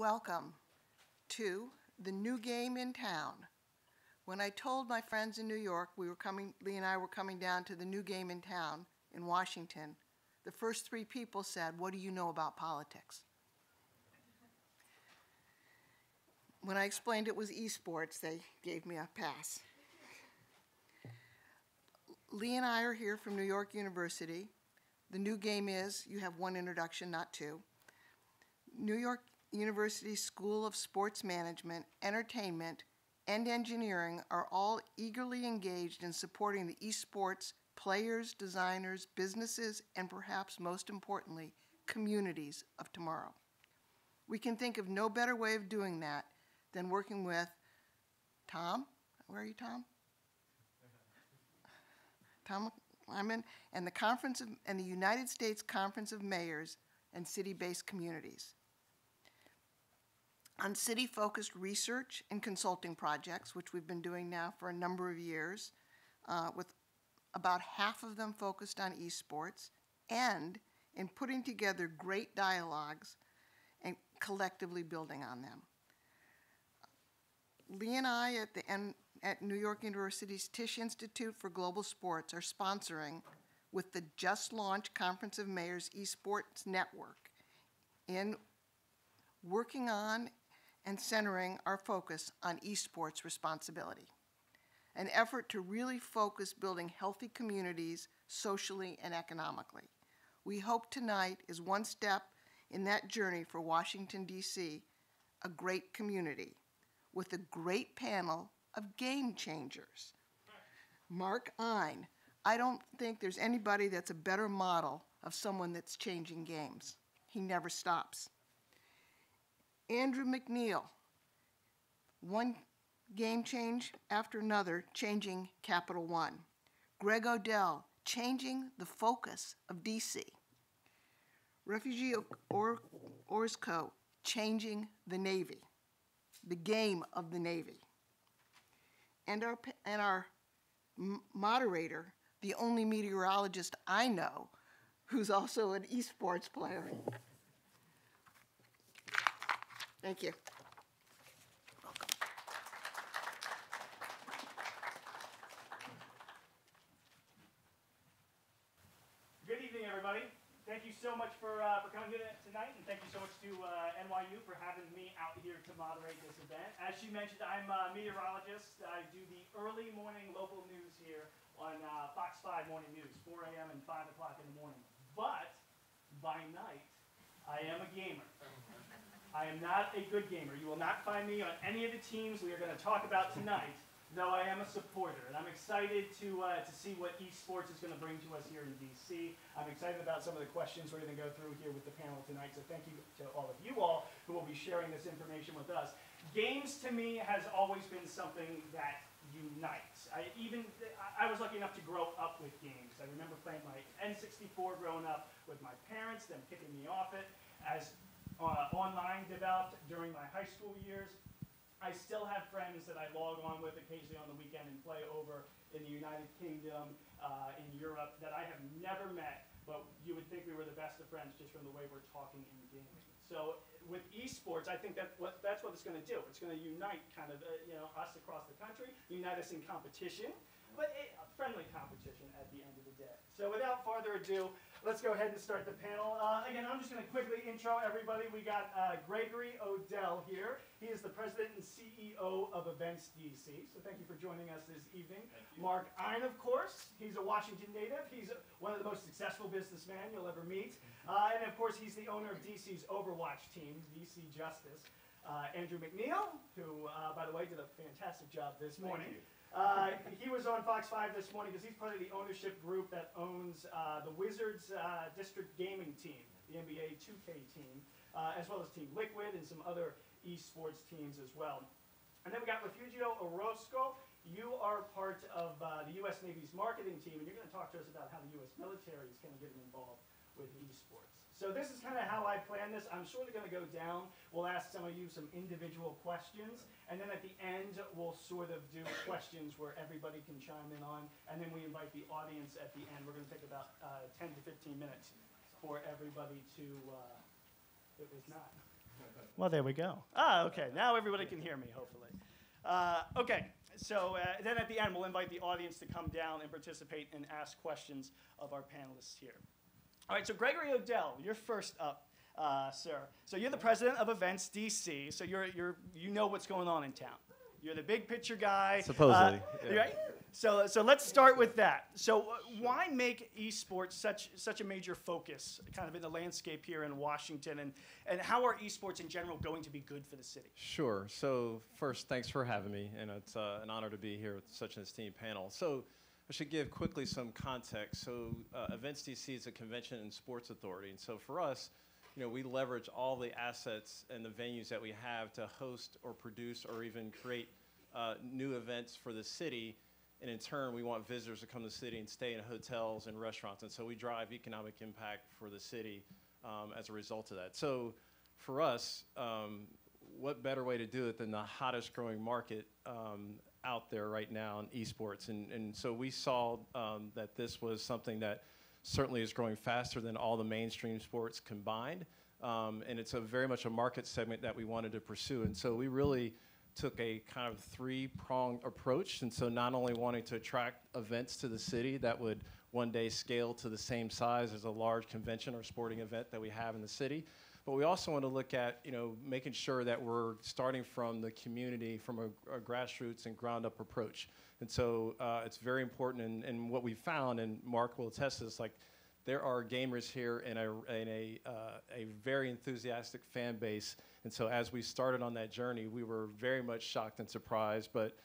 welcome to the new game in town. When I told my friends in New York Lee and I were coming down to the new game in town in Washington, the first three people said, "What do you know about politics?" When I explained it was esports, they gave me a pass. Lee and I are here from New York University. The new game is, you have one introduction, not two. New York University School of Sports Management, Entertainment, and Engineering are all eagerly engaged in supporting the esports players, designers, businesses, and perhaps most importantly, communities of tomorrow. We can think of no better way of doing that than working with Tom, where are you, Tom? Tom Lyman, and the United States Conference of Mayors and City-Based Communities on city-focused research and consulting projects, which we've been doing now for a number of years, with about half of them focused on esports, and in putting together great dialogues and collectively building on them. Lee and I at New York University's Tisch Institute for Global Sports are sponsoring, with the just launched Conference of Mayors Esports Network, in working on and centering our focus on esports responsibility, an effort to really focus building healthy communities socially and economically. We hope tonight is one step in that journey for Washington, D.C., a great community with a great panel of game changers. Mark Ein, I don't think there's anybody that's a better model of someone that's changing games. He never stops. Andrew McNeil, one game change after another, changing Capital One. Greg Odell, changing the focus of DC. Refugee Orozco, changing the Navy, the game of the Navy. And our moderator, the only meteorologist I know who's also an esports player. Thank you. Welcome. Good evening, everybody. Thank you so much for coming tonight, and thank you so much to NYU for having me out here to moderate this event. As she mentioned, I'm a meteorologist. I do the early morning local news here on Fox 5 Morning News, 4 a.m. and 5 o'clock in the morning. But by night, I am a gamer. I am not a good gamer. You will not find me on any of the teams we are going to talk about tonight, though I am a supporter. And I'm excited to see what esports is going to bring to us here in DC. I'm excited about some of the questions we're going to go through here with the panel tonight. So thank you to all of you all who will be sharing this information with us. Games, to me, has always been something that unites. I was lucky enough to grow up with games. I remember playing my N64 growing up with my parents, them kicking me off it. As online developed during my high school years, I still have friends that I log on with occasionally on the weekend and play over in the United Kingdom, in Europe, that I have never met, but you would think we were the best of friends just from the way we're talking in gaming. So with esports, I think that's what it's going to do. It's going to unite kind of us across the country, unite us in competition, but a friendly competition at the end of the day. So without further ado, let's go ahead and start the panel. Again, I'm just going to quickly intro everybody. We got Gregory Odell here. He is the president and CEO of Events DC. So thank you for joining us this evening. Mark Ein, of course. He's a Washington native. He's one of the most successful businessmen you'll ever meet. And of course, he's the owner of DC's Overwatch team, DC Justice. Andrew McNeil, who, by the way, did a fantastic job this morning. He was on Fox 5 this morning because he's part of the ownership group that owns the Wizards District Gaming team, the NBA 2K team, as well as Team Liquid and some other esports teams as well. And then we got Refugio Orozco. You are part of the U.S. Navy's marketing team, and you're going to talk to us about how the U.S. military is kind of getting involved with esports. So this is kind of how I plan this. I'm sort of going to go down. We'll ask some of you some individual questions, and then at the end, we'll sort of do questions where everybody can chime in on, and then we invite the audience at the end. We're going to take about 10 to 15 minutes for everybody to, it was not. Well, there we go. Ah, okay. Now everybody can hear me, hopefully. Okay. So then at the end, we'll invite the audience to come down and participate and ask questions of our panelists here. All right. So Gregory Odell, you're first up, sir. So you're the president of Events DC. So you know what's going on in town. You're the big picture guy. Supposedly. Yeah. Right? So let's start with that. So why make esports such a major focus kind of in the landscape here in Washington, and how are esports in general going to be good for the city? Sure. So first, thanks for having me, and it's an honor to be here with such an esteemed panel. So I should give quickly some context. So Events DC is a convention and sports authority, and so for us, we leverage all the assets and the venues that we have to host or produce or even create new events for the city. And in turn, we want visitors to come to the city and stay in hotels and restaurants. And so we drive economic impact for the city as a result of that. So for us, what better way to do it than the hottest growing market out there right now in esports? And so we saw that this was something that certainly is growing faster than all the mainstream sports combined. And it's very much a market segment that we wanted to pursue. And so we really took a kind of three-pronged approach, and so not only wanting to attract events to the city that would one day scale to the same size as a large convention or sporting event that we have in the city, but we also want to look at making sure that we're starting from the community, from a grassroots and ground-up approach. And so it's very important, and what we found, and Mark will attest to this, like there are gamers here and a very enthusiastic fan base. And so as we started on that journey, we were very much shocked and surprised, but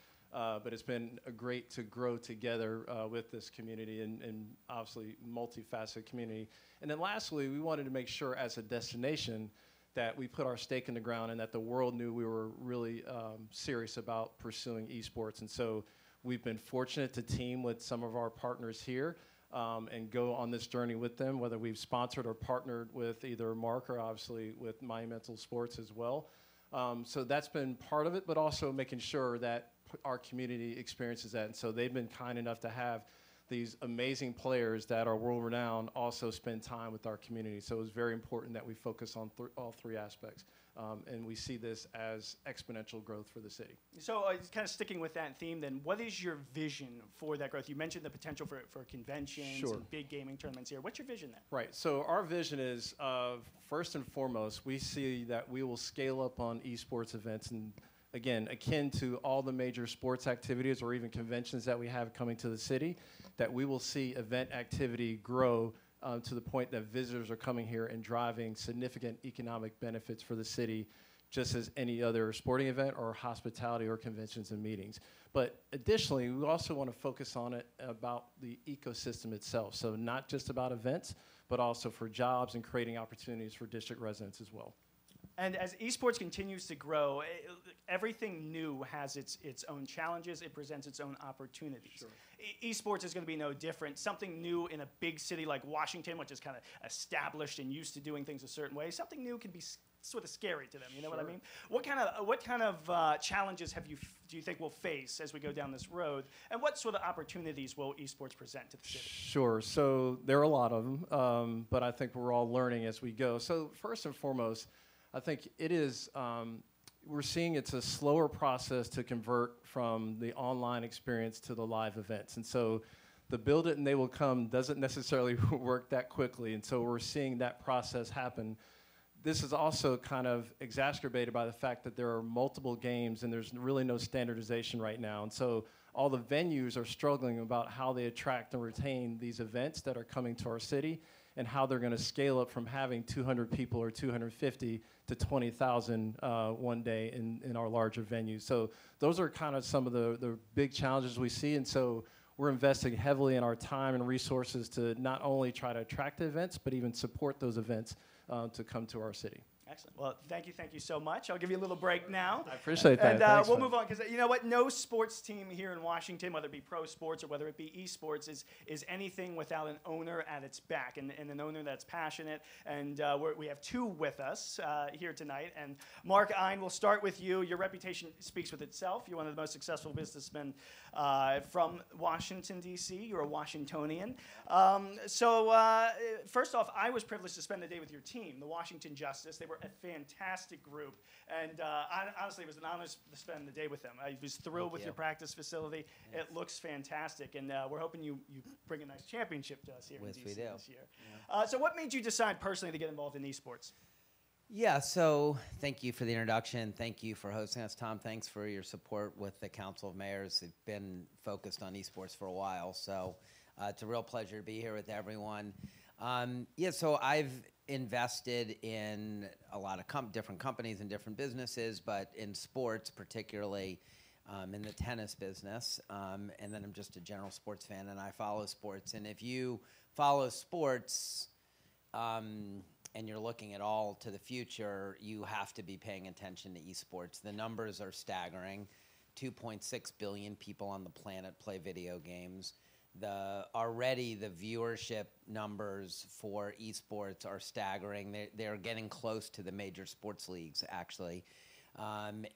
it's been great to grow together with this community and obviously multifaceted community. And then lastly, we wanted to make sure as a destination that we put our stake in the ground and that the world knew we were really serious about pursuing esports. And so we've been fortunate to team with some of our partners here and go on this journey with them, whether we've sponsored or partnered with either Mark or obviously with Monumental Sports as well. So that's been part of it, but also making sure that our community experiences that. And so they've been kind enough to have these amazing players that are world-renowned also spend time with our community. So it's very important that we focus on all three aspects. And we see this as exponential growth for the city. So kind of sticking with that theme then, what is your vision for that growth? You mentioned the potential for conventions and big gaming tournaments here. What's your vision there? Right. So our vision is, first and foremost, we see that we will scale up on esports events and, again, akin to all the major sports activities or even conventions that we have coming to the city, that we will see event activity grow to the point that visitors are coming here and driving significant economic benefits for the city, just as any other sporting event or hospitality or conventions and meetings. But additionally, we also want to focus on it about the ecosystem itself. So not just about events, but also for jobs and creating opportunities for district residents as well. And as esports continues to grow, everything new has its own challenges. It presents its own opportunities. Sure. Esports is going to be no different. Something new in a big city like Washington, which is kind of established and used to doing things a certain way, something new can be sort of scary to them. You know what I mean? What kind of challenges do you think we'll face as we go down this road? And what sort of opportunities will esports present to the city? Sure. So there are a lot of them, but I think we're all learning as we go. So first and foremost, I think it is, we're seeing it's a slower process to convert from the online experience to the live events. And so the build it and they will come doesn't necessarily work that quickly. And so we're seeing that process happen. This is also kind of exacerbated by the fact that there are multiple games and there's really no standardization right now. And so all the venues are struggling about how they attract and retain these events that are coming to our city and how they're going to scale up from having 200 people or 250 to 20,000 one day in our larger venues. So those are kind of some of the big challenges we see. And so we're investing heavily in our time and resources to not only try to attract events, but even support those events to come to our city. Excellent. Well, thank you so much. I'll give you a little break now. I appreciate that. And Thanks, we'll move on, because you know what? No sports team here in Washington, whether it be pro sports or whether it be esports, is anything without an owner at its back, and an owner that's passionate. And we have two with us here tonight. And Mark Ein, we'll start with you. Your reputation speaks with itself. You're one of the most successful businessmen from Washington, D.C. You're a Washingtonian. So first off, I was privileged to spend the day with your team, the Washington Justice. They were were a fantastic group. And honestly, it was an honor to spend the day with them. I was thrilled with your practice facility. Yes. It looks fantastic. And we're hoping you bring a nice championship to us here in DC this year. Yeah. So what made you decide personally to get involved in esports? Yeah, so thank you for the introduction. Thank you for hosting us, Tom. Thanks for your support with the Council of Mayors. They've been focused on esports for a while, so it's a real pleasure to be here with everyone. So I've invested in a lot of different companies and different businesses, but in sports particularly, in the tennis business, and then I'm just a general sports fan, and I follow sports. And if you follow sports, and you're looking at all to the future, you have to be paying attention to esports. The numbers are staggering. 2.6 billion people on the planet play video games. Already the viewership numbers for esports are staggering. They're getting close to the major sports leagues, actually.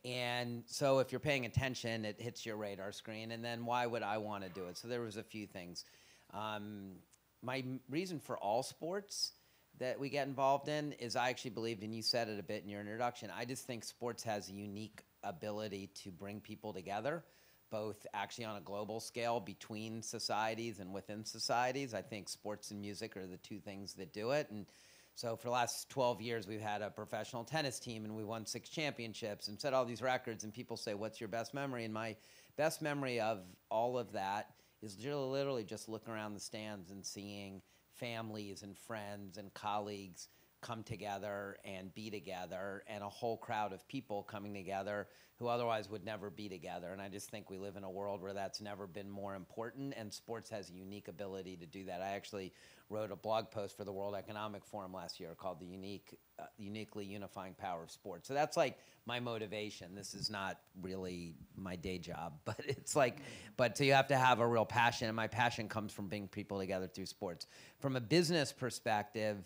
And so if you're paying attention, it hits your radar screen. And then why would I want to do it? So there was a few things. My reason for all sports that we get involved in is I actually believed, and you said it a bit in your introduction, I just think sports has a unique ability to bring people together, both actually on a global scale between societies and within societies. I think sports and music are the two things that do it. And so for the last 12 years, we've had a professional tennis team, and we won 6 championships and set all these records, and people say, what's your best memory? And my best memory of all of that is literally just looking around the stands and seeing families and friends and colleagues come together and be together, and a whole crowd of people coming together who otherwise would never be together. And I just think we live in a world where that's never been more important, and sports has a unique ability to do that. I actually wrote a blog post for the World Economic Forum last year called The Uniquely Unifying Power of Sports. So that's like my motivation. This is not really my day job, but it's like, so you have to have a real passion, and my passion comes from bringing people together through sports. From a business perspective,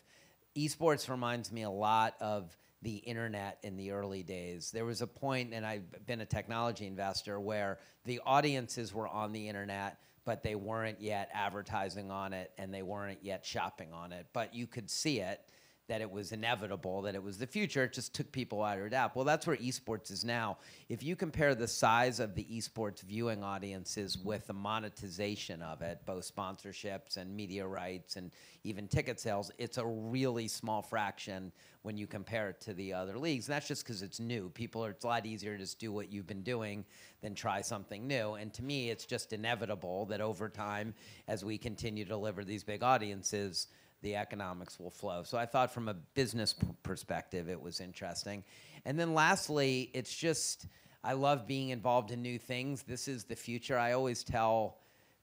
esports reminds me a lot of the internet in the early days. There was a point, and I've been a technology investor, where the audiences were on the internet, but they weren't yet advertising on it, and they weren't yet shopping on it. But you could see it, that it was inevitable, that it was the future. It just took people out to adapt. Well, that's where esports is now. If you compare the size of the esports viewing audiences with the monetization of it, both sponsorships and media rights and even ticket sales, it's a really small fraction when you compare it to the other leagues. And that's just because it's new. It's a lot easier to just do what you've been doing than try something new. And to me, it's just inevitable that over time, as we continue to deliver these big audiences, the economics will flow. So I thought from a business perspective, it was interesting. And then lastly, it's just, I love being involved in new things. This is the future. I always tell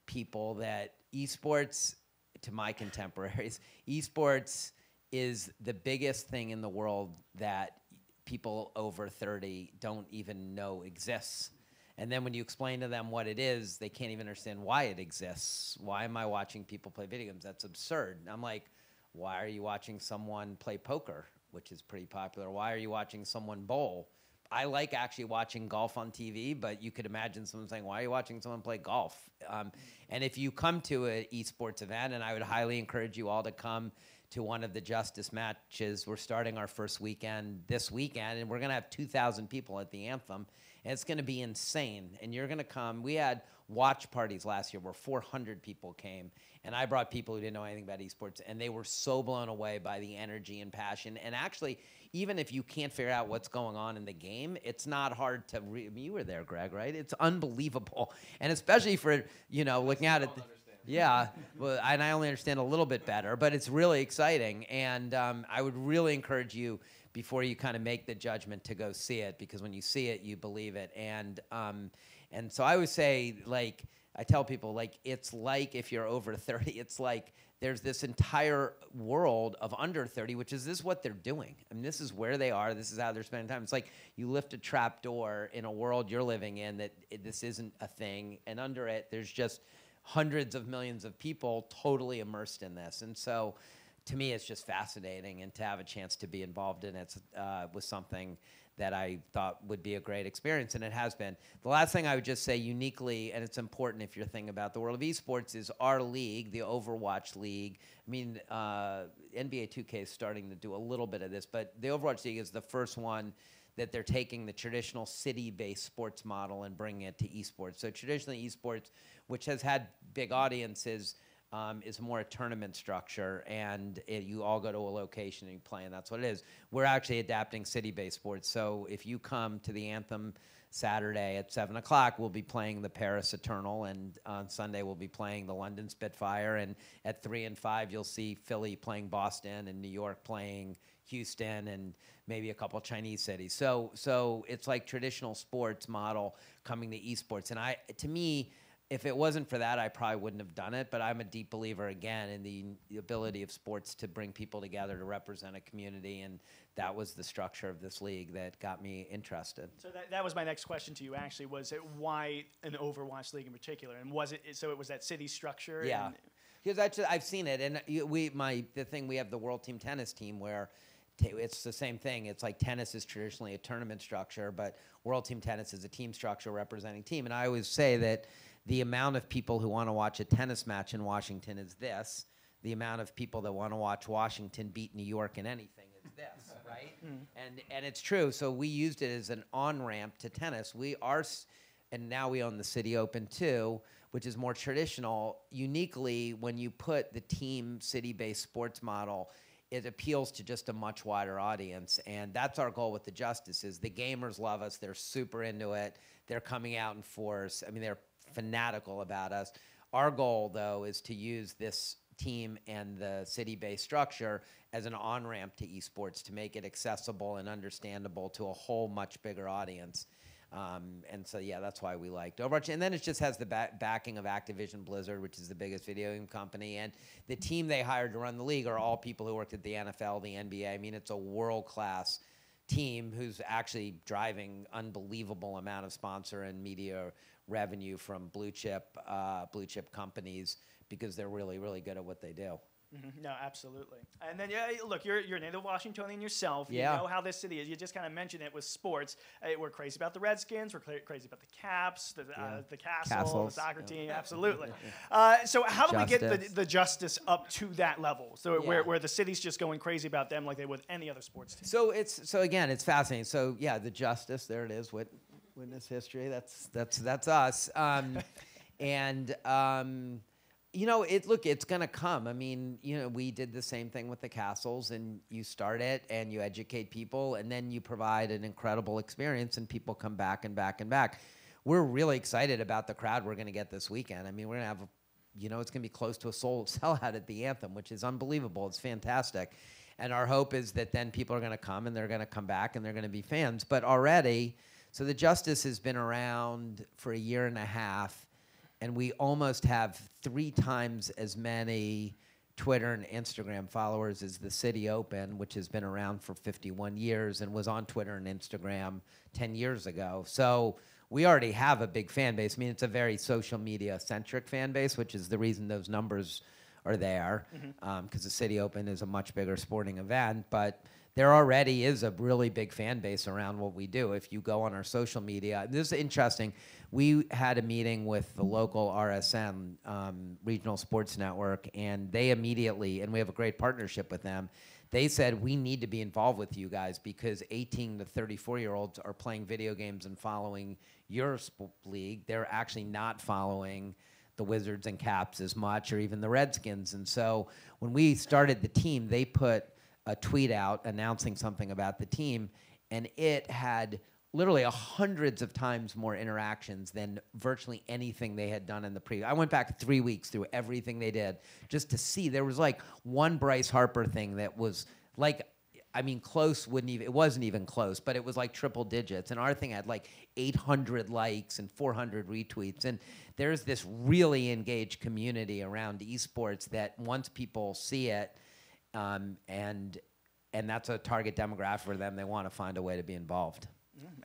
people that esports, to my contemporaries, esports is the biggest thing in the world that people over 30 don't even know exists. And then when you explain to them what it is, they can't even understand why it exists. Why am I watching people play video games? That's absurd. And I'm like, why are you watching someone play poker, which is pretty popular? Why are you watching someone bowl? I like actually watching golf on TV, but you could imagine someone saying, why are you watching someone play golf? And if you come to an esports event, and I would highly encourage you all to come to one of the Justice matches. We're starting our first weekend this weekend, and we're going to have 2,000 people at the Anthem. And it's going to be insane. And you're going to come. We had watch parties last year where 400 people came. And I brought people who didn't know anything about esports. And they were so blown away by the energy and passion. And actually, even if you can't figure out what's going on in the game, it's not hard to you were there, Greg, right? It's unbelievable. And especially for, looking at it. Yeah, well, and I only understand a little bit better. But it's really exciting. And I would really encourage you, before you kind of make the judgment, to go see it, because when you see it, you believe it. And so I would say, I tell people, it's like if you're over 30, it's like there's this entire world of under 30, which is this is what they're doing. I mean, this is where they are. This is how they're spending time. It's like you lift a trap door in a world you're living in that this isn't a thing. And under it, there's just hundreds of millions of people totally immersed in this. And so to me, it's just fascinating, and to have a chance to be involved in it was something that I thought would be a great experience, and it has been. The last thing I would just say uniquely, and it's important if you're thinking about the world of esports, is our league, the Overwatch League. I mean, NBA 2K is starting to do a little bit of this, but the Overwatch League is the first one that they're taking the traditional city-based sports model and bringing it to esports. So traditionally esports, which has had big audiences, is more a tournament structure, and you all go to a location and you play, and that's what it is. We're actually adapting city-based sports. So if you come to the Anthem Saturday at 7 o'clock, we'll be playing the Paris Eternal, and on Sunday we'll be playing the London Spitfire, and at 3 and 5 you'll see Philly playing Boston and New York playing Houston and maybe a couple Chinese cities. So it's like traditional sports model coming to esports. And to me, if it wasn't for that, I probably wouldn't have done it. But I'm a deep believer, again, in the ability of sports to bring people together to represent a community. And that was the structure of this league that got me interested. So that was my next question to you, actually, was it why an Overwatch League in particular? And was it, so it was that city structure? Yeah. Because I've seen it. And we have the World Team Tennis team where it's the same thing. It's like tennis is traditionally a tournament structure, but World Team Tennis is a team structure representing team. And I always say that the amount of people who want to watch a tennis match in Washington is this. The amount of people that want to watch Washington beat New York in anything is this, right? And it's true. So we used it as an on-ramp to tennis. And now we own the City Open too, which is more traditional. Uniquely, when you put the team city-based sports model, it appeals to just a much wider audience. And that's our goal with the Justices. The gamers love us. They're super into it. They're coming out in force. I mean, they're fanatical about us. Our goal, though, is to use this team and the city-based structure as an on-ramp to esports to make it accessible and understandable to a whole much bigger audience. And so, yeah, that's why we liked Overwatch. And then it just has the backing of Activision Blizzard, which is the biggest video game company. And the team they hired to run the league are all people who worked at the NFL, the NBA. I mean, it's a world-class team who's actually driving unbelievable amount of sponsor and media revenue from blue chip companies because they're really, really good at what they do. No, absolutely. And then, yeah, look, you're a native Washingtonian yourself. You Yeah. know how this city is. You just kind of mentioned it with sports. We're crazy about the Redskins. We're crazy about the Caps, the Castle, Castles. the soccer Yeah. team. Absolutely. So how do we get the Justice up to that level? So where the city's just going crazy about them like they would any other sports team? So again, it's fascinating. So yeah, the Justice, there it is. Witness history. That's us. It's going to come. I mean, we did the same thing with the castles, and you start it and you educate people, and then you provide an incredible experience, and people come back and back and back. We're really excited about the crowd we're going to get this weekend. I mean, we're going to have, it's going to be close to a sold sellout at the Anthem, which is unbelievable. It's fantastic. And our hope is that then people are going to come, and they're going to come back, and they're going to be fans. But already, so the Justice has been around for a year and a half, and we almost have 3 times as many Twitter and Instagram followers as the City Open, which has been around for 51 years and was on Twitter and Instagram 10 years ago. So we already have a big fan base. I mean, it's a very social media-centric fan base, which is the reason those numbers are there, because the City Open is a much bigger sporting event. But there already is a really big fan base around what we do. If you go on our social media, this is interesting. We had a meeting with the local RSN, Regional Sports Network, and they immediately, and we have a great partnership with them, they said, we need to be involved with you guys because 18 to 34-year-olds are playing video games and following your league. They're actually not following the Wizards and Caps as much, or even the Redskins. And so when we started the team, they put a tweet out announcing something about the team, and it had literally hundreds of times more interactions than virtually anything they had done in the previous. I went back 3 weeks through everything they did just to see. There was like one Bryce Harper thing that was like, I mean, close wouldn't even, it wasn't even close, but it was like triple digits. And our thing had like 800 likes and 400 retweets. And there's this really engaged community around esports that once people see it, and that's a target demographic for them, they want to find a way to be involved.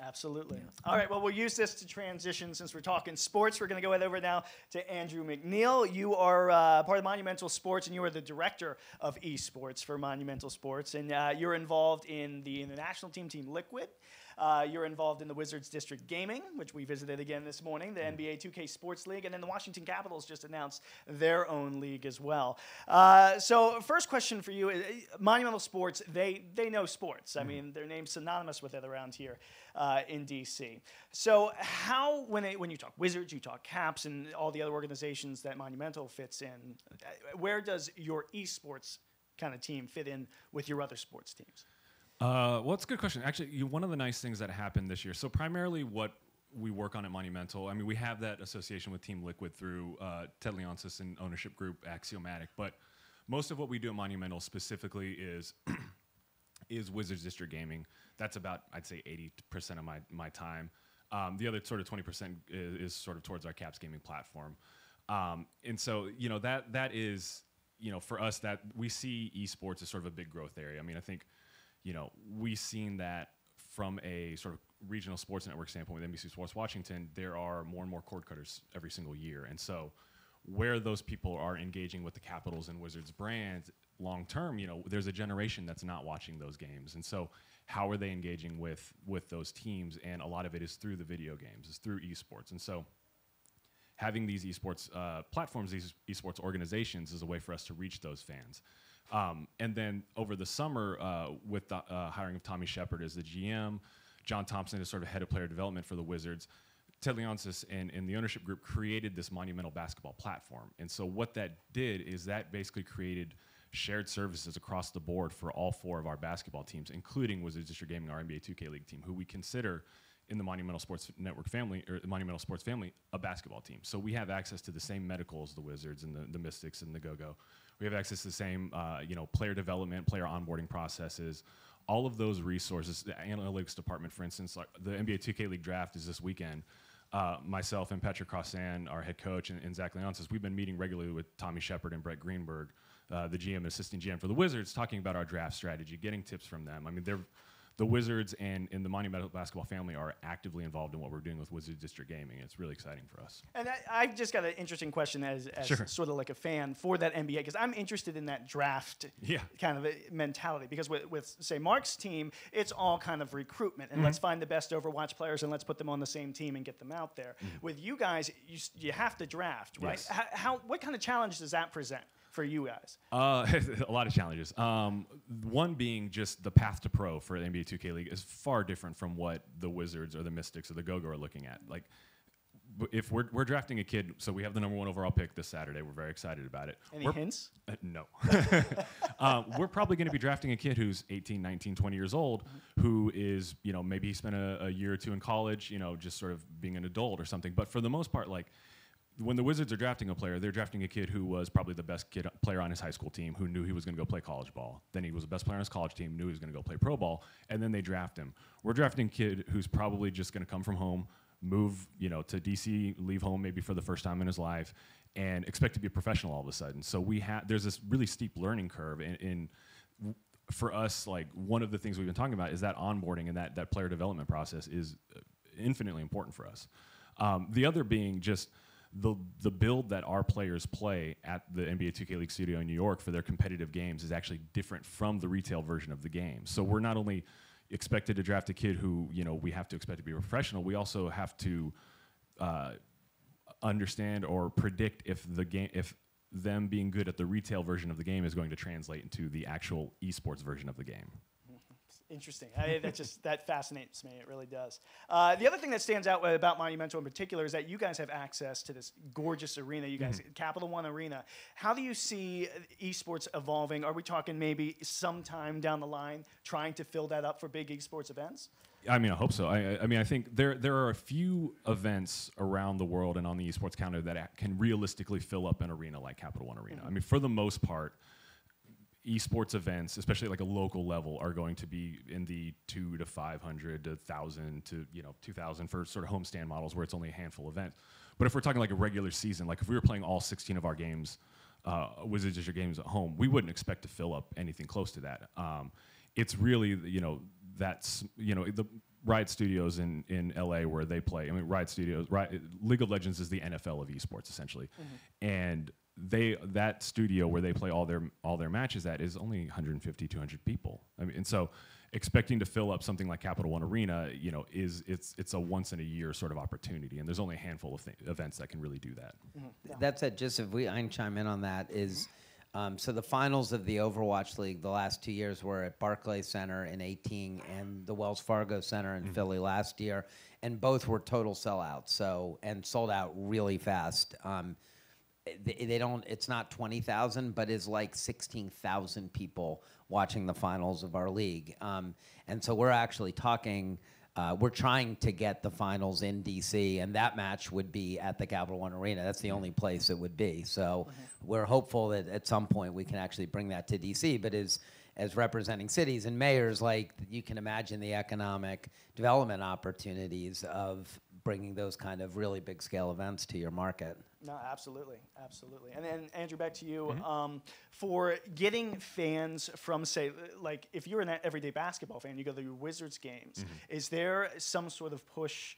Absolutely. Yeah. All right, well, we'll use this to transition since we're talking sports. We're going to go over now to Andrew McNeil. You are part of Monumental Sports, and you are the director of esports for Monumental Sports, and you're involved in the national team, Team Liquid. You're involved in the Wizards District Gaming, which we visited again this morning, the NBA 2K Sports League, and then the Washington Capitals just announced their own league as well. So first question for you, Monumental Sports, they know sports. I mean, their name's synonymous with it around here in DC. So how, when you talk Wizards, you talk Caps, and all the other organizations that Monumental fits in, where does your esports kind of team fit in with your other sports teams? Well, it's a good question. Actually, one of the nice things that happened this year, so primarily what we work on at Monumental, I mean, we have that association with Team Liquid through Ted Leonsis and ownership group Axiomatic, but most of what we do at Monumental specifically is Wizards District Gaming. That's about, I'd say, 80% of my time. The other sort of 20% is sort of towards our Caps gaming platform. And so, that is, for us, that we see esports as sort of a big growth area. I mean, I think, we've seen that from a sort of regional sports network standpoint with NBC Sports Washington, there are more and more cord cutters every single year. And so where those people are engaging with the Capitals and Wizards brands long term, there's a generation that's not watching those games. And so how are they engaging with those teams? And a lot of it is through the video games, it's through esports. And so having these esports platforms, these esports organizations is a way for us to reach those fans. And then over the summer, with the hiring of Tommy Shepard as the GM, John Thompson is sort of head of player development for the Wizards, Ted Leonsis and the ownership group created this Monumental basketball platform. And so what that did is that basically created shared services across the board for all four of our basketball teams, including Wizards District Gaming, our NBA 2K League team, who we consider in the Monumental Sports Network family, or the Monumental Sports family, a basketball team. So we have access to the same medical as the Wizards and the Mystics and the Go-Go. We have access to the same, player development, player onboarding processes, all of those resources. The analytics department, for instance, like the NBA 2K League draft is this weekend. Myself and Patrick Crossan, our head coach, and Zach Leonsis, we've been meeting regularly with Tommy Shepard and Brett Greenberg, the GM and assistant GM for the Wizards, talking about our draft strategy, getting tips from them. I mean, the Wizards and the Monumental basketball family are actively involved in what we're doing with Wizards District Gaming. It's really exciting for us. And I've just got an interesting question as Sure. sort of like a fan for that NBA, because I'm interested in that draft kind of a mentality. Because with, say, Mark's team, it's all kind of recruitment. And let's find the best Overwatch players and let's put them on the same team and get them out there. With you guys, you have to draft, right? Yes. What kind of challenge does that present for you guys? A lot of challenges. One being just the path to pro for the NBA 2K League is far different from what the Wizards or the Mystics or the Go-Go are looking at. Like, if we're drafting a kid, so we have the #1 overall pick this Saturday. We're very excited about it. Any hints? No. We're probably going to be drafting a kid who's 18, 19, 20 years old, who is, maybe he spent a year or two in college, just sort of being an adult or something. But for the most part, like, when the Wizards are drafting a player, they're drafting a kid who was probably the best player on his high school team, who knew he was going to go play college ball. Then he was the best player on his college team, knew he was going to go play pro ball, and then they draft him. We're drafting a kid who's probably just going to come from home, move, to DC, leave home maybe for the first time in his life, and expect to be a professional all of a sudden. So there's this really steep learning curve for us. Like, one of the things we've been talking about is that onboarding and that player development process is infinitely important for us. The other being just the build that our players play at the NBA 2K League studio in New York for their competitive games is actually different from the retail version of the game. So we're not only expected to draft a kid who, we have to expect to be a professional, we also have to understand or predict if them being good at the retail version of the game is going to translate into the actual esports version of the game. Interesting. That fascinates me. It really does. The other thing that stands out about Monumental in particular is that you guys have access to this gorgeous arena. You guys, Capital One Arena. How do you see esports evolving? Are we talking maybe sometime down the line trying to fill that up for big esports events? I mean, I hope so. I think there are a few events around the world and on the esports calendar that can realistically fill up an arena like Capital One Arena. I mean, for the most part, esports events, especially like a local level, are going to be in the 200 to 500 to 1,000 to 2,000 for sort of homestand models where it's only a handful of events. But if we're talking like a regular season, like if we were playing all 16 of our games, Wizards District games at home, we wouldn't expect to fill up anything close to that. It's really that's the Riot Studios in LA where they play. I mean, League of Legends is the NFL of esports essentially, and that studio where they play all their matches at is only 150, 200 people. I mean, and so expecting to fill up something like Capital One Arena, you know, it's a once in a year sort of opportunity, and there's only a handful of events that can really do that. That said, just if I can chime in on that, is so the finals of the Overwatch League the last 2 years were at Barclays Center in 2018 and the Wells Fargo Center in Philly last year, and both were total sellouts. So and sold out really fast. They don't. It's not 20,000, but it's like 16,000 people watching the finals of our league. And so we're actually talking. We're trying to get the finals in DC, and that match would be at the Capital One Arena. That's the only place it would be. So we're hopeful that at some point we can actually bring that to DC. But as representing cities and mayors, like, you can imagine the economic development opportunities of bringing those kind of really big scale events to your market. No, absolutely, absolutely. And then, Andrew, back to you. For getting fans from, say, like, if you're an everyday basketball fan, you go to your Wizards games, is there some sort of push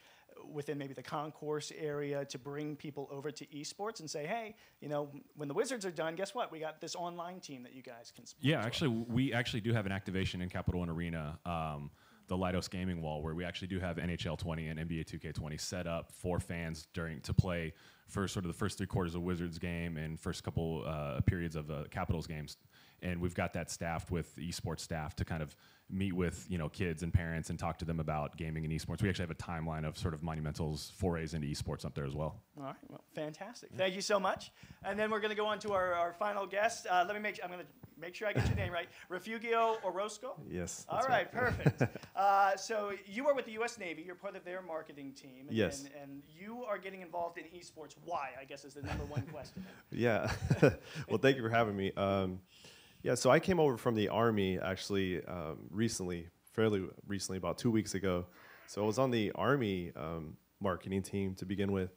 within maybe the concourse area to bring people over to esports and say, hey, you know, when the Wizards are done, guess what? We got this online team that you guys can support. Yeah, actually, we actually do have an activation in Capital One Arena, the Leidos Gaming Wall, where we actually do have NHL 20 and NBA 2K20 set up for fans to play for sort of the first 3 quarters of Wizards game and first couple periods of Capitals games. And we've got that staffed with esports staff to kind of meet with, you know, kids and parents and talk to them about gaming and esports. We actually have a timeline of sort of Monumental's forays into esports up there as well. All right, well, fantastic. Thank you so much. And then we're going to go on to our final guest. I'm going to make sure I get your name right. Refugio Orozco? Yes. All right, perfect. So you are with the U.S. Navy. You're part of their marketing team. And, Yes. And you are getting involved in esports. Why, I guess, is the number one question. Yeah. Well, thank you for having me. Yeah, so I came over from the Army actually fairly recently, about 2 weeks ago. So I was on the Army marketing team to begin with.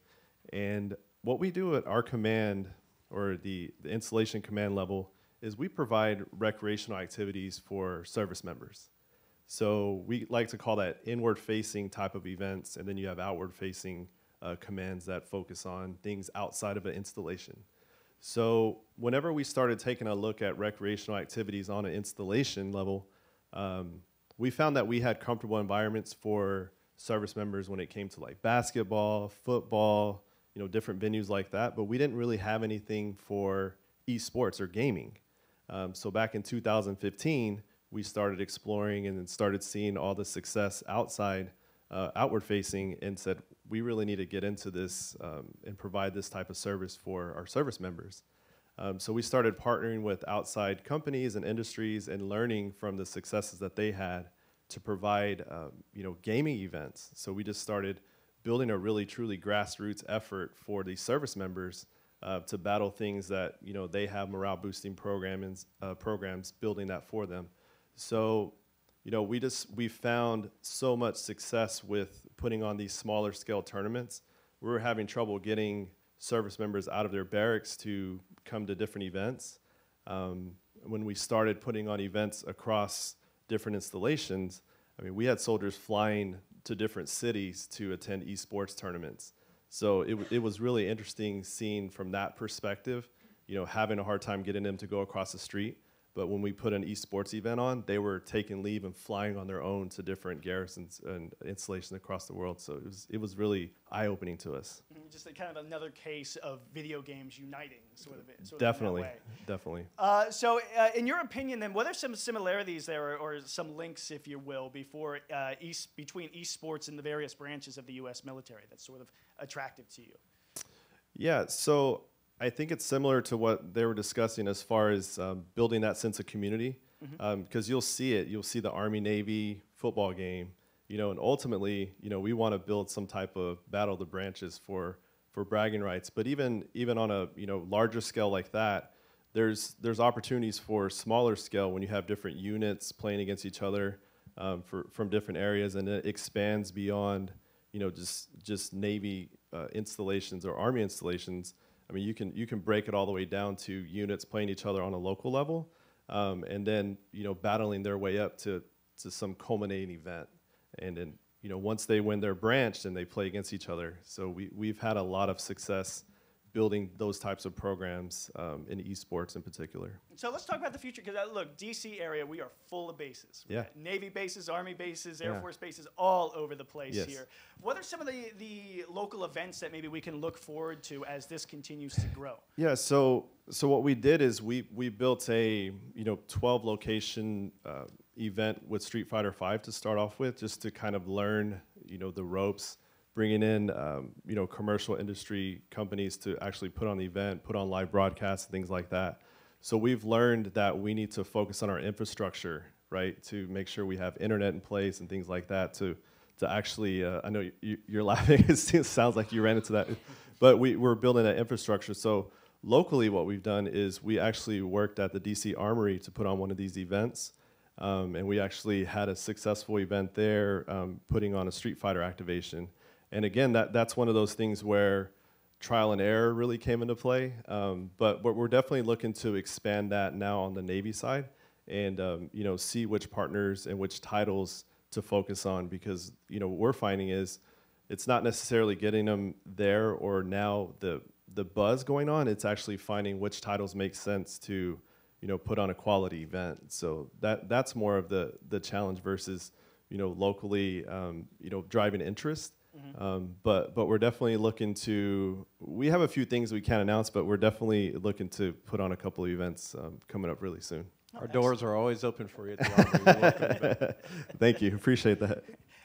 And what we do at our command, or the installation command level, is we provide recreational activities for service members. So we like to call that inward-facing type of events, and then you have outward-facing commands that focus on things outside of an installation. So whenever we started taking a look at recreational activities on an installation level, we found that we had comfortable environments for service members when it came to like basketball, football, you know, different venues like that, but we didn't really have anything for esports or gaming. So back in 2015, we started exploring and then started seeing all the success outside, outward facing, and said, we really need to get into this and provide this type of service for our service members. So we started partnering with outside companies and industries and learning from the successes that they had to provide, you know, gaming events. So we just started building a really truly grassroots effort for these service members to battle things that, you know, they have morale boosting programs building that for them. So, you know, we found so much success with putting on these smaller scale tournaments. We were having trouble getting service members out of their barracks to come to different events. When we started putting on events across different installations, I mean, we had soldiers flying to different cities to attend esports tournaments. So it was really interesting seeing from that perspective, you know, having a hard time getting them to go across the street. But when we put an esports event on, they were taking leave and flying on their own to different garrisons and installations across the world. So it was really eye-opening to us. Just a kind of another case of video games uniting, sort of Definitely, in that way. definitely. So in your opinion, then, what are some similarities there, or some links, if you will, between esports and the various branches of the U.S. military that's sort of attractive to you? Yeah, so I think it's similar to what they were discussing as far as building that sense of community, because you'll see the Army-Navy football game, you know, and ultimately, you know, we want to build some type of battle of the branches for bragging rights. But even on a, you know, larger scale like that, there's opportunities for smaller scale when you have different units playing against each other from different areas, and it expands beyond, you know, just Navy installations or Army installations. I mean, you can break it all the way down to units playing each other on a local level, and then, you know, battling their way up to some culminating event. And then, you know, once they win their branch, then they play against each other. So we've had a lot of success building those types of programs in esports in particular. So let's talk about the future, because look, DC area, we are full of bases. We Yeah. got Navy bases, Army bases, Air Yeah. Force bases, all over the place Yes. here. What are some of the local events that maybe we can look forward to as this continues to grow? Yeah, so what we did is we built a 12 location event with Street Fighter V to start off with, just to kind of learn the ropes, bringing in commercial industry companies to actually put on the event, put on live broadcasts and things like that. So we've learned that we need to focus on our infrastructure, right, to make sure we have internet in place and things like that to actually, I know you're laughing, it sounds like you ran into that, but we're building that infrastructure. So locally what we've done is we actually worked at the DC Armory to put on one of these events, and we actually had a successful event there, putting on a Street Fighter activation. And again, that's one of those things where trial and error really came into play, but we're definitely looking to expand that now on the Navy side, and see which partners and which titles to focus on, because what we're finding is it's not necessarily getting them there or now the buzz going on. It's actually finding which titles make sense to put on a quality event. So that's more of the challenge versus locally driving interest. But we're definitely looking to, we have a few things we can't announce, but we're definitely looking to put on a couple of events coming up really soon. Our doors are always open for you at the Armory. You're welcome back. Thank you, appreciate that.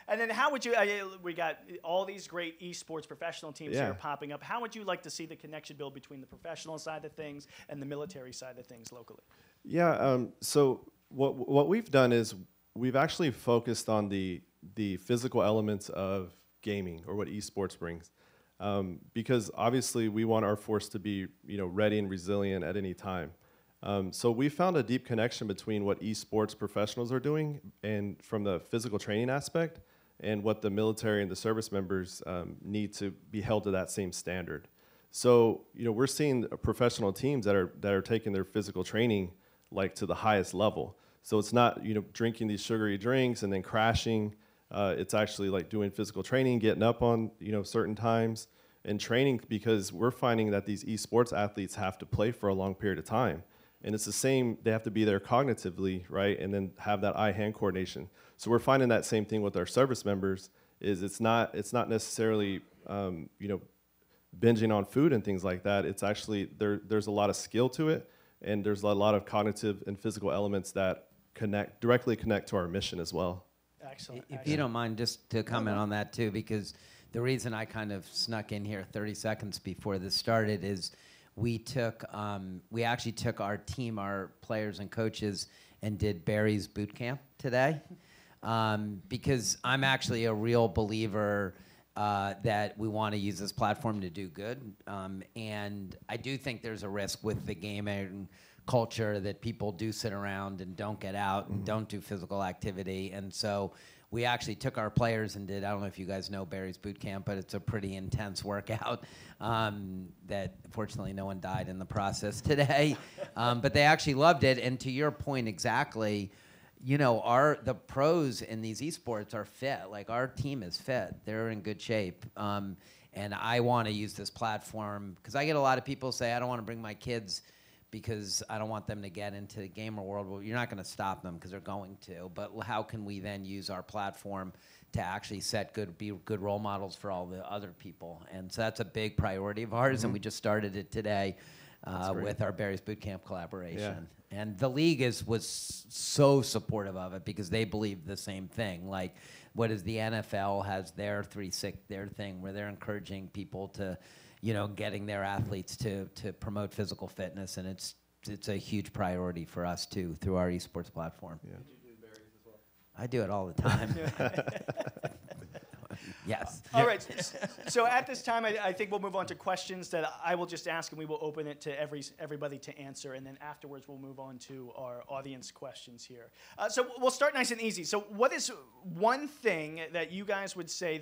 And then how would you, we got all these great esports professional teams Yeah. here popping up. How would you like to see the connection build between the professional side of things and the military side of things locally? Yeah, so what we've done is we've actually focused on the physical elements of gaming, or what esports brings, because obviously we want our force to be ready and resilient at any time. So we found a deep connection between what esports professionals are doing and from the physical training aspect, and what the military and the service members need to be held to that same standard. So we're seeing professional teams that are taking their physical training like to the highest level. So it's not drinking these sugary drinks and then crashing. It's actually like doing physical training, getting up on certain times and training, because we're finding that these esports athletes have to play for a long period of time. And it's the same, they have to be there cognitively, right? And then have that eye-hand coordination. So we're finding that same thing with our service members, is it's not necessarily, binging on food and things like that. It's actually, there's a lot of skill to it, and there's a lot of cognitive and physical elements that directly connect to our mission as well. Excellent. If you don't mind, just to comment on that too, because the reason I kind of snuck in here 30 seconds before this started is we actually took our team, our players and coaches, and did Barry's boot camp today, because I'm actually a real believer that we want to use this platform to do good, and I do think there's a risk with the gaming culture that people do sit around and don't get out and don't do physical activity. And so we actually took our players and did, I don't know if you guys know Barry's boot camp, but it's a pretty intense workout that fortunately no one died in the process today. But they actually loved it. And to your point exactly, the pros in these esports are fit. Like, our team is fit. They're in good shape. And I want to use this platform because I get a lot of people say, I don't want to bring my kids because I don't want them to get into the gamer world. Well, you're not going to stop them because they're going to. But how can we then use our platform to actually be good role models for all the other people? And so that's a big priority of ours, and we just started it today with our Barry's Bootcamp collaboration. Yeah. And the league was so supportive of it because they believe the same thing. Like, what is the NFL has their thing where they're encouraging people to, getting their athletes to promote physical fitness, and it's a huge priority for us too through our esports platform. Yeah. Did you do Barry's as well? I do it all the time. Yes. All right. So at this time, I think we'll move on to questions that I will just ask, and we will open it to everybody to answer. And then afterwards, we'll move on to our audience questions here. So we'll start nice and easy. So what is one thing that you guys would say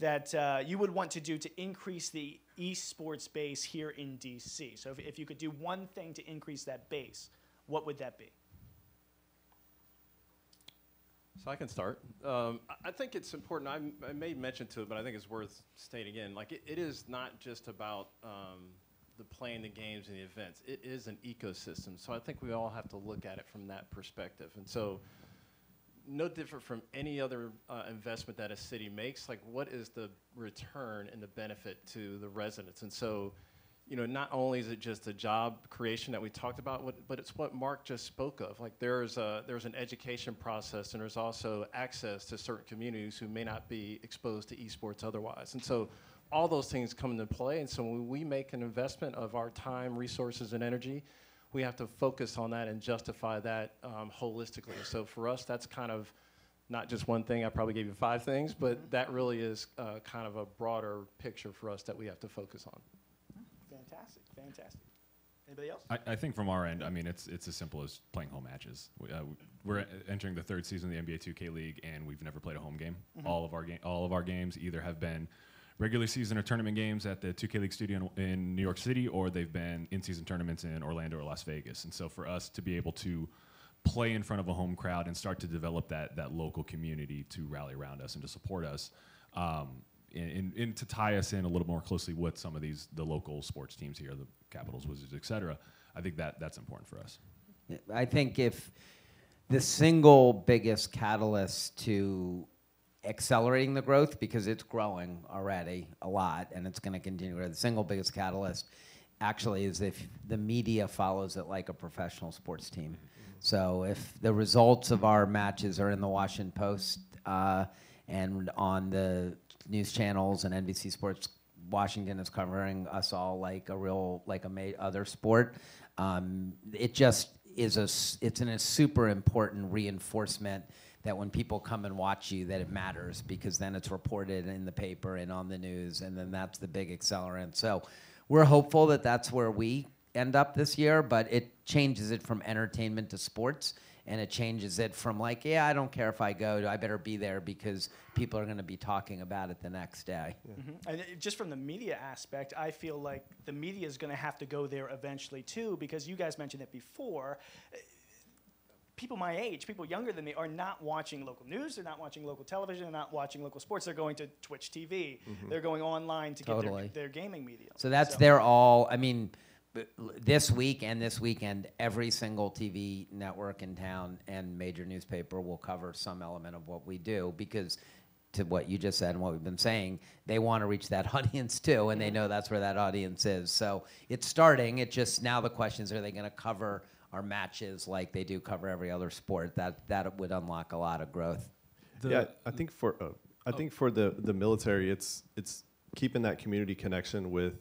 that you would want to do to increase the esports base here in DC? So if you could do one thing to increase that base, what would that be? So I can start. I think it's important. I made mention to it, but I think it's worth stating again. Like, it is not just about the playing the games and the events. It is an ecosystem. So I think we all have to look at it from that perspective. And so no different from any other investment that a city makes, like what is the return and the benefit to the residents? And so, you know, not only is it just a job creation that we talked about, but it's what Mark just spoke of. Like there's an education process, and there's also access to certain communities who may not be exposed to esports otherwise. And so all those things come into play. And so when we make an investment of our time, resources, and energy, we have to focus on that and justify that holistically. So for us, that's kind of not just one thing. I probably gave you 5 things, but that really is kind of a broader picture for us that we have to focus on. Fantastic, fantastic. Anybody else? I think from our end, I mean, it's as simple as playing home matches. We're entering the 3rd season of the NBA 2K League, and we've never played a home game. All of our games either have been regular season or tournament games at the 2K League studio in New York City, or they've been in-season tournaments in Orlando or Las Vegas. And so for us to be able to play in front of a home crowd and start to develop that local community to rally around us and to support us, and to tie us in a little more closely with some of the local sports teams here, the Capitals, Wizards, et cetera, I think that's important for us. I think if the single biggest catalyst to accelerating the growth, because it's growing already a lot and it's going to continue to grow, the single biggest catalyst actually is if the media follows it like a professional sports team. So if the results of our matches are in the Washington Post and on the news channels, and NBC Sports Washington is covering us all like a other sport, it just is it's a super important reinforcement that when people come and watch you, that it matters, because then it's reported in the paper and on the news, and then that's the big accelerant. So we're hopeful that that's where we end up this year, but it changes it from entertainment to sports, and it changes it from like, yeah, I don't care if I go, I better be there because people are going to be talking about it the next day. And just from the media aspect, I feel like the media is going to have to go there eventually too, because you guys mentioned it before. People my age, people younger than me, are not watching local news. They're not watching local television. They're not watching local sports. They're going to Twitch TV. They're going online to get their gaming media. So they're all, I mean, this week and this weekend, every single TV network in town and major newspaper will cover some element of what we do, because to what you just said and what we've been saying, they want to reach that audience too, and they know that's where that audience is. So it's starting. It just, now the question is, are they going to cover our matches like they do cover every other sport? That would unlock a lot of growth. I think for the military, it's keeping that community connection with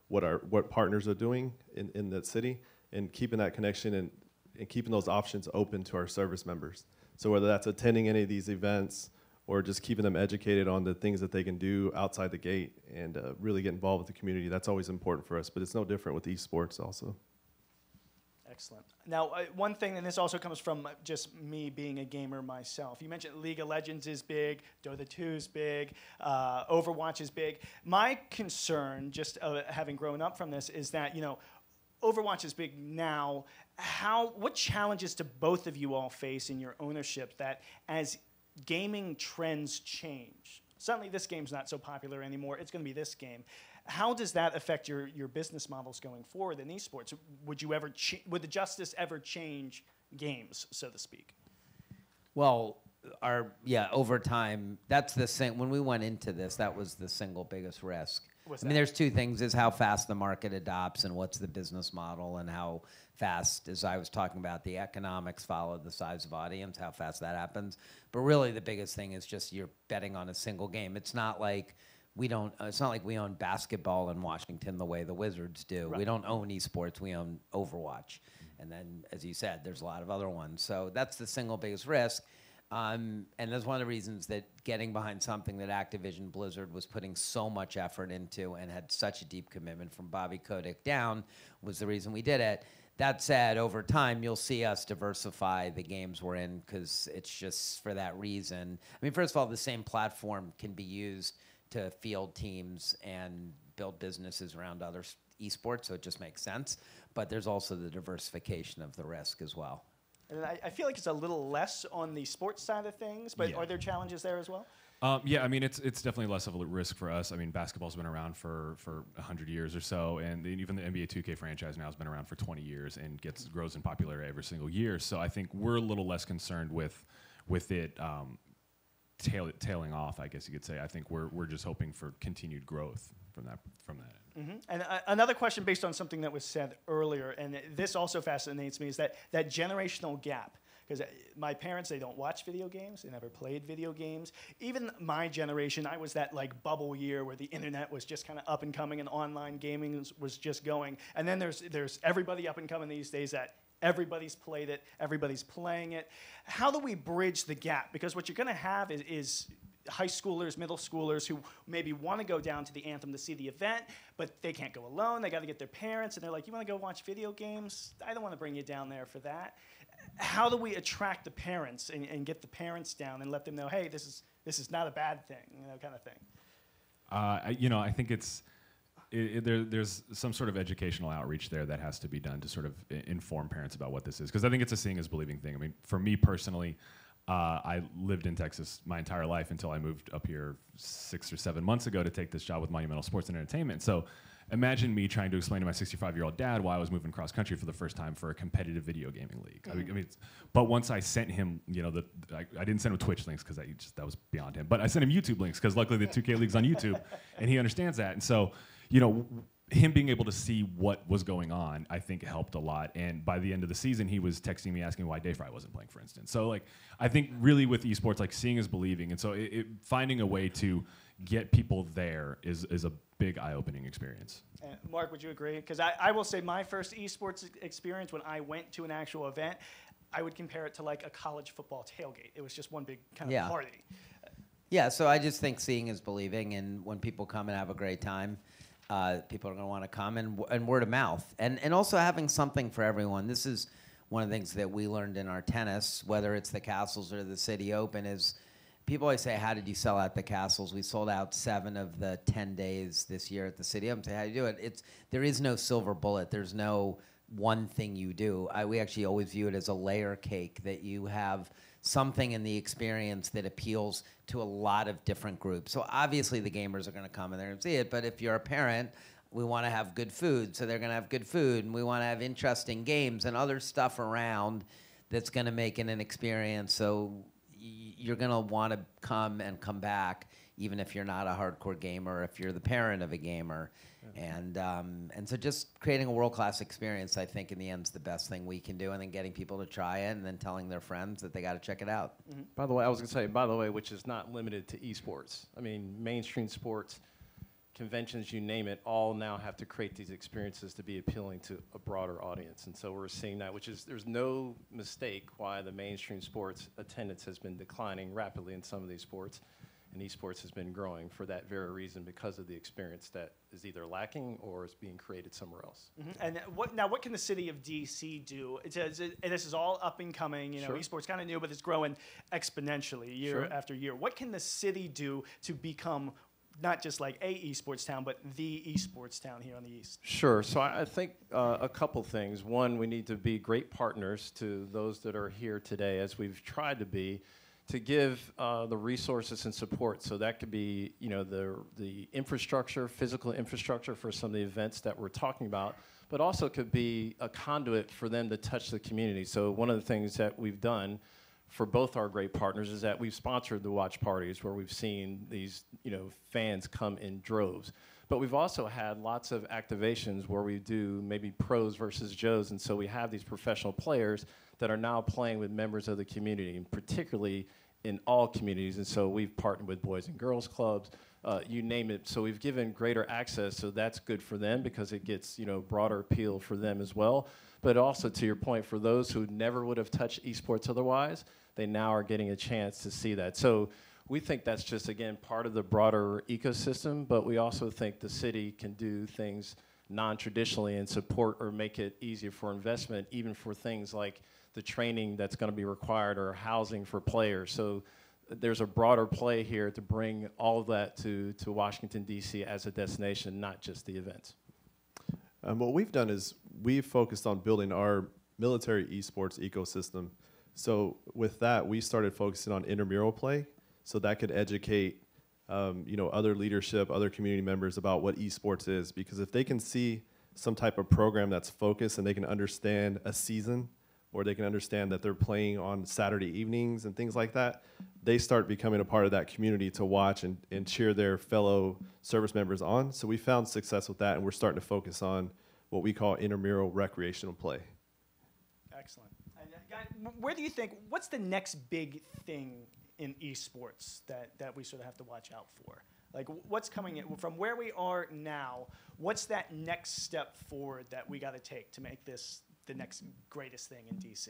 what partners are doing in the city, and keeping that connection and keeping those options open to our service members. So whether that's attending any of these events or just keeping them educated on the things that they can do outside the gate, and really get involved with the community, that's always important for us. But it's no different with esports also. Excellent. Now, one thing, and this also comes from just me being a gamer myself. You mentioned League of Legends is big, Dota 2 is big, Overwatch is big. My concern, just having grown up from this, is that, you know, Overwatch is big now. What challenges do both of you all face in your ownership that as gaming trends change? Suddenly this game's not so popular anymore. It's going to be this game. How does that affect your business models going forward in esports? Would the justice ever change games, so to speak? Well, over time, that's the same. When we went into this, that was the single biggest risk. I mean, there's 2 things: is how fast the market adopts, and what's the business model, and how fast, as I was talking about, the economics follow the size of audience, how fast that happens. But really, the biggest thing is just you're betting on a single game. It's not like we own basketball in Washington the way the Wizards do. Right. We don't own esports. We own Overwatch. And then, as you said, there's a lot of other ones. So that's the single biggest risk. And that's one of the reasons that getting behind something that Activision Blizzard was putting so much effort into and had such a deep commitment from Bobby Kotick down was the reason we did it. That said, over time, you'll see us diversify the games we're in, because it's just for that reason. I mean, first of all, the same platform can be used to field teams and build businesses around other esports, so it just makes sense. But there's also the diversification of the risk as well. And I feel like it's a little less on the sports side of things, but are there challenges there as well? Yeah, I mean, it's definitely less of a risk for us. I mean, basketball's been around for 100 years or so, and even the NBA 2K franchise now has been around for 20 years and grows in popularity every single year. So I think we're a little less concerned with it tailing off, I guess you could say. I think we're just hoping for continued growth from that end. Mm-hmm. And another question based on something that was said earlier, and this also fascinates me, is that generational gap. Because my parents, they don't watch video games. They never played video games. Even my generation, I was that like bubble year where the internet was just kind of up and coming and online gaming was just going. And then there's everybody up and coming these days that everybody's played it, everybody's playing it. How do we bridge the gap? Because what you're going to have is high schoolers, middle schoolers who maybe want to go down to the Anthem to see the event, but they can't go alone. They got to get their parents, and they're like, you want to go watch video games? I don't want to bring you down there for that. How do we attract the parents and get the parents down and let them know, hey, this is not a bad thing, kind of thing? I think there's some sort of educational outreach there that has to be done to sort of inform parents about what this is, because I think it's a seeing is believing thing. I mean, for me personally, I lived in Texas my entire life until I moved up here 6 or 7 months ago to take this job with Monumental Sports and Entertainment. So imagine me trying to explain to my 65-year-old dad why I was moving cross country for the first time for a competitive video gaming league. Mm-hmm. I mean, but once I sent him, I didn't send him Twitch links because that was beyond him. But I sent him YouTube links because luckily the 2K league's on YouTube, and he understands that. And so, him being able to see what was going on, I think helped a lot. And by the end of the season, he was texting me asking why Dayfry wasn't playing, for instance. So I think really with esports, seeing is believing. And so finding a way to get people there is a big eye-opening experience. Mark, would you agree? Because I will say my first esports experience when I went to an actual event, I would compare it to like a college football tailgate. It was just one big kind of party. Yeah, so I just think seeing is believing, and when people come and have a great time, people are going to want to come, and word of mouth. And also having something for everyone. This is one of the things that we learned in our tennis, whether it's the Castles or the City Open, is people always say, how did you sell out the Castles? We sold out 7 of the 10 days this year at the City Open. Say, how do you do it? There is no silver bullet. There's no one thing you do. We actually always view it as a layer cake, that you have something in the experience that appeals to a lot of different groups. So obviously the gamers are going to come in there and see it, but if you're a parent, we want to have good food, so they're going to have good food, and we want to have interesting games and other stuff around that's going to make it an experience. So you're going to want to come and come back, even if you're not a hardcore gamer, if you're the parent of a gamer. And so just creating a world-class experience, I think, in the end, is the best thing we can do, and then getting people to try it and then telling their friends that they got to check it out. Mm-hmm. By the way, I was going to say, which is not limited to esports. I mean, mainstream sports, conventions, you name it, all now have to create these experiences to be appealing to a broader audience. And so we're seeing that, there's no mistake why the mainstream sports attendance has been declining rapidly in some of these sports. And esports has been growing for that very reason, because of the experience that is either lacking or is being created somewhere else. Mm-hmm. And what can the city of DC do? This is all up and coming. Sure. Esports kind of new, but it's growing exponentially year after year. What can the city do to become not just like a esports town, but the esports town here on the East? Sure. So I think a couple things. One, we need to be great partners to those that are here today, as we've tried to be, to give the resources and support. So that could be, the infrastructure, physical infrastructure for some of the events that we're talking about, but also could be a conduit for them to touch the community. So one of the things that we've done for both our great partners is that we've sponsored the watch parties, where we've seen these, fans come in droves. But we've also had lots of activations where we do maybe pros versus Joes, and so we have these professional players that are now playing with members of the community, and particularly in all communities. And so we've partnered with Boys and Girls Clubs, you name it. So we've given greater access, so that's good for them because it gets, broader appeal for them as well. But also, to your point, for those who never would have touched esports otherwise, they now are getting a chance to see that. So we think that's just, again, part of the broader ecosystem, but we also think the city can do things non-traditionally and support or make it easier for investment, even for things like the training that's going to be required or housing for players. So there's a broader play here to bring all of that to Washington, D.C. as a destination, not just the events. What we've done is we've focused on building our military esports ecosystem. So with that, we started focusing on intramural play. so that could educate other leadership, other community members about what esports is. Because if they can see some type of program that's focused and they can understand a season, or they can understand that they're playing on Saturday evenings and things like that, they start becoming a part of that community to watch and cheer their fellow service members on. So we found success with that, and we're starting to focus on what we call intramural recreational play. Excellent. And, guys, where do you think, what's the next big thing in esports that we sort of have to watch out for? Like, what's coming in, from where we are now, what's that next step forward that we got to take to make this the next greatest thing in DC?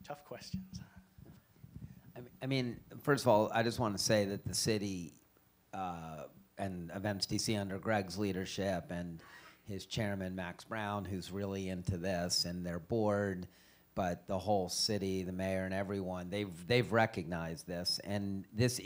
Tough questions. I mean, first of all, I just want to say that the city and Events DC under Greg's leadership and his chairman, Max Brown, who's really into this, and their board, but the whole city, the mayor, and everyone, they've recognized this, and this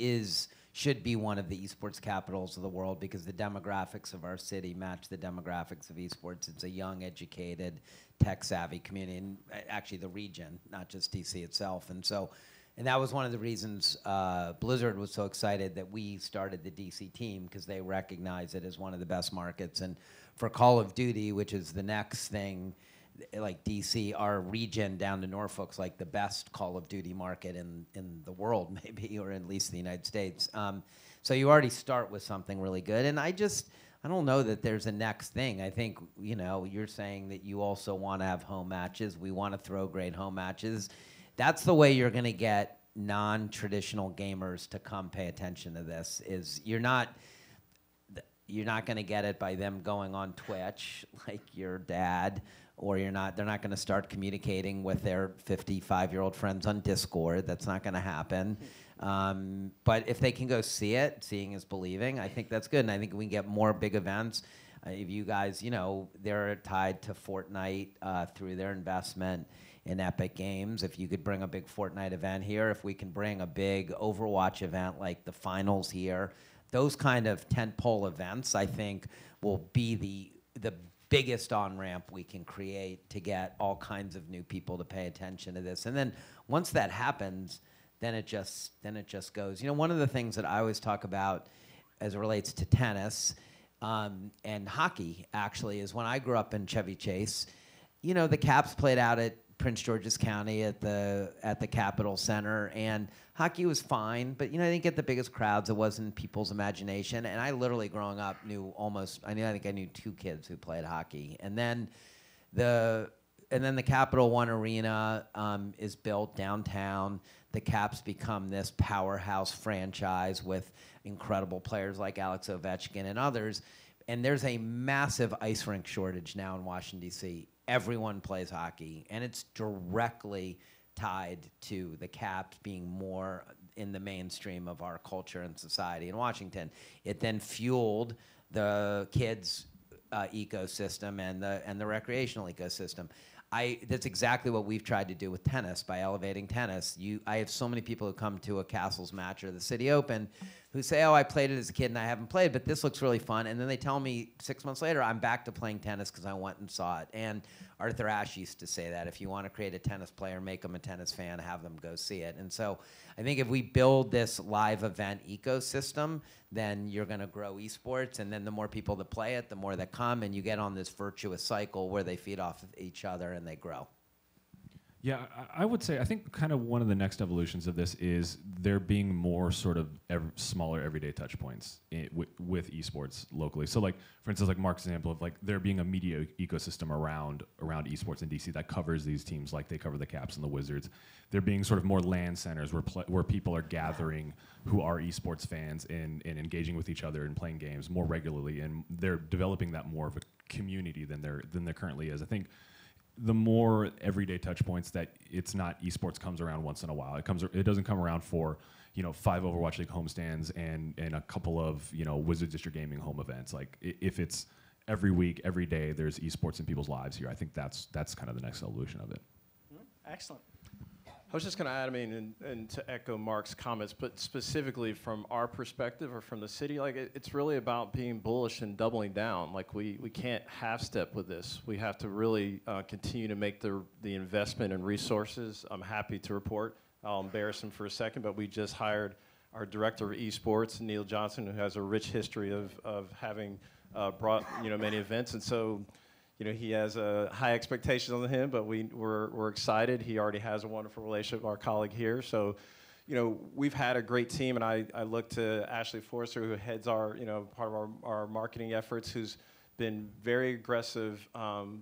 should be one of the esports capitals of the world, because the demographics of our city match the demographics of esports. It's a young, educated, tech-savvy community, and actually the region, not just DC itself. And that was one of the reasons Blizzard was so excited that we started the DC team, because they recognize it as one of the best markets. And for Call of Duty, which is the next thing, like DC, our region down to Norfolk's like the best Call of Duty market in the world, maybe, or at least the United States. So you already start with something really good. And I don't know that there's a next thing. I think, you're saying that you also want to have home matches. We want to throw great home matches. That's the way you're going to get non-traditional gamers to come pay attention to this. Is you're not going to get it by them going on Twitch like your dad, or they're not going to start communicating with their 55-year-old friends on Discord. That's not going to happen. But if they can go see it, seeing is believing, I think that's good. And I think we can get more big events. If you guys, they're tied to Fortnite through their investment in Epic Games. If you could bring a big Fortnite event here, if we can bring a big Overwatch event like the finals here, those kind of tentpole events, I think, will be the biggest on-ramp we can create to get all kinds of new people to pay attention to this. And then once that happens, then it just goes. One of the things that I always talk about as it relates to tennis and hockey, actually, is when I grew up in Chevy Chase, the Caps played out at Prince George's County at the Capitol Center, and hockey was fine, but I didn't get the biggest crowds. It wasn't people's imagination. And I literally, growing up, I think I knew 2 kids who played hockey. And then the Capital One Arena is built downtown. The Caps become this powerhouse franchise with incredible players like Alex Ovechkin and others. And there's a massive ice rink shortage now in Washington, D.C. Everyone plays hockey, and it's directly tied to the Caps being more in the mainstream of our culture and society in Washington. It then fueled the kids' ecosystem and the recreational ecosystem. That's exactly what we've tried to do with tennis by elevating tennis. I have so many people who come to a Castles match or the City Open who say, oh, I played it as a kid and I haven't played, but this looks really fun. And then they tell me 6 months later, I'm back to playing tennis because I went and saw it. And Arthur Ashe used to say that if you want to create a tennis player, make them a tennis fan, have them go see it. And so I think if we build this live event ecosystem, then you're going to grow esports. And then the more people that play it, the more that come, and you get on this virtuous cycle where they feed off of each other and they grow. Yeah, I would say, I think kind of one of the next evolutions of this is there being more sort of smaller everyday touch points with esports locally. So like, for instance, like Mark's example of like there being a media ecosystem around esports in DC that covers these teams, like they cover the Caps and the Wizards. There being sort of more LAN centers where people are gathering who are esports fans and engaging with each other and playing games more regularly, and they're developing that more of a community than there currently is. I think the more everyday touch points that it's not esports comes around once in a while. It doesn't come around for 5 Overwatch League homestands and a couple of Wizards District Gaming home events. Like if it's every week, every day, there's esports in people's lives here. I think that's kind of the next evolution of it. Excellent. I was just going to add, I mean, and to echo Mark's comments, but specifically from our perspective or from the city, like it's really about being bullish and doubling down. Like we can't half step with this. We have to really continue to make the investment and resources. I'm happy to report, I'll embarrass him for a second, but we just hired our director of esports, Neil Johnson, who has a rich history of having brought many events, and so. He has high expectations on him, but we're excited. He already has a wonderful relationship with our colleague here. So, we've had a great team, and I look to Ashley Forrester, who heads our, part of our marketing efforts, who's been very aggressive,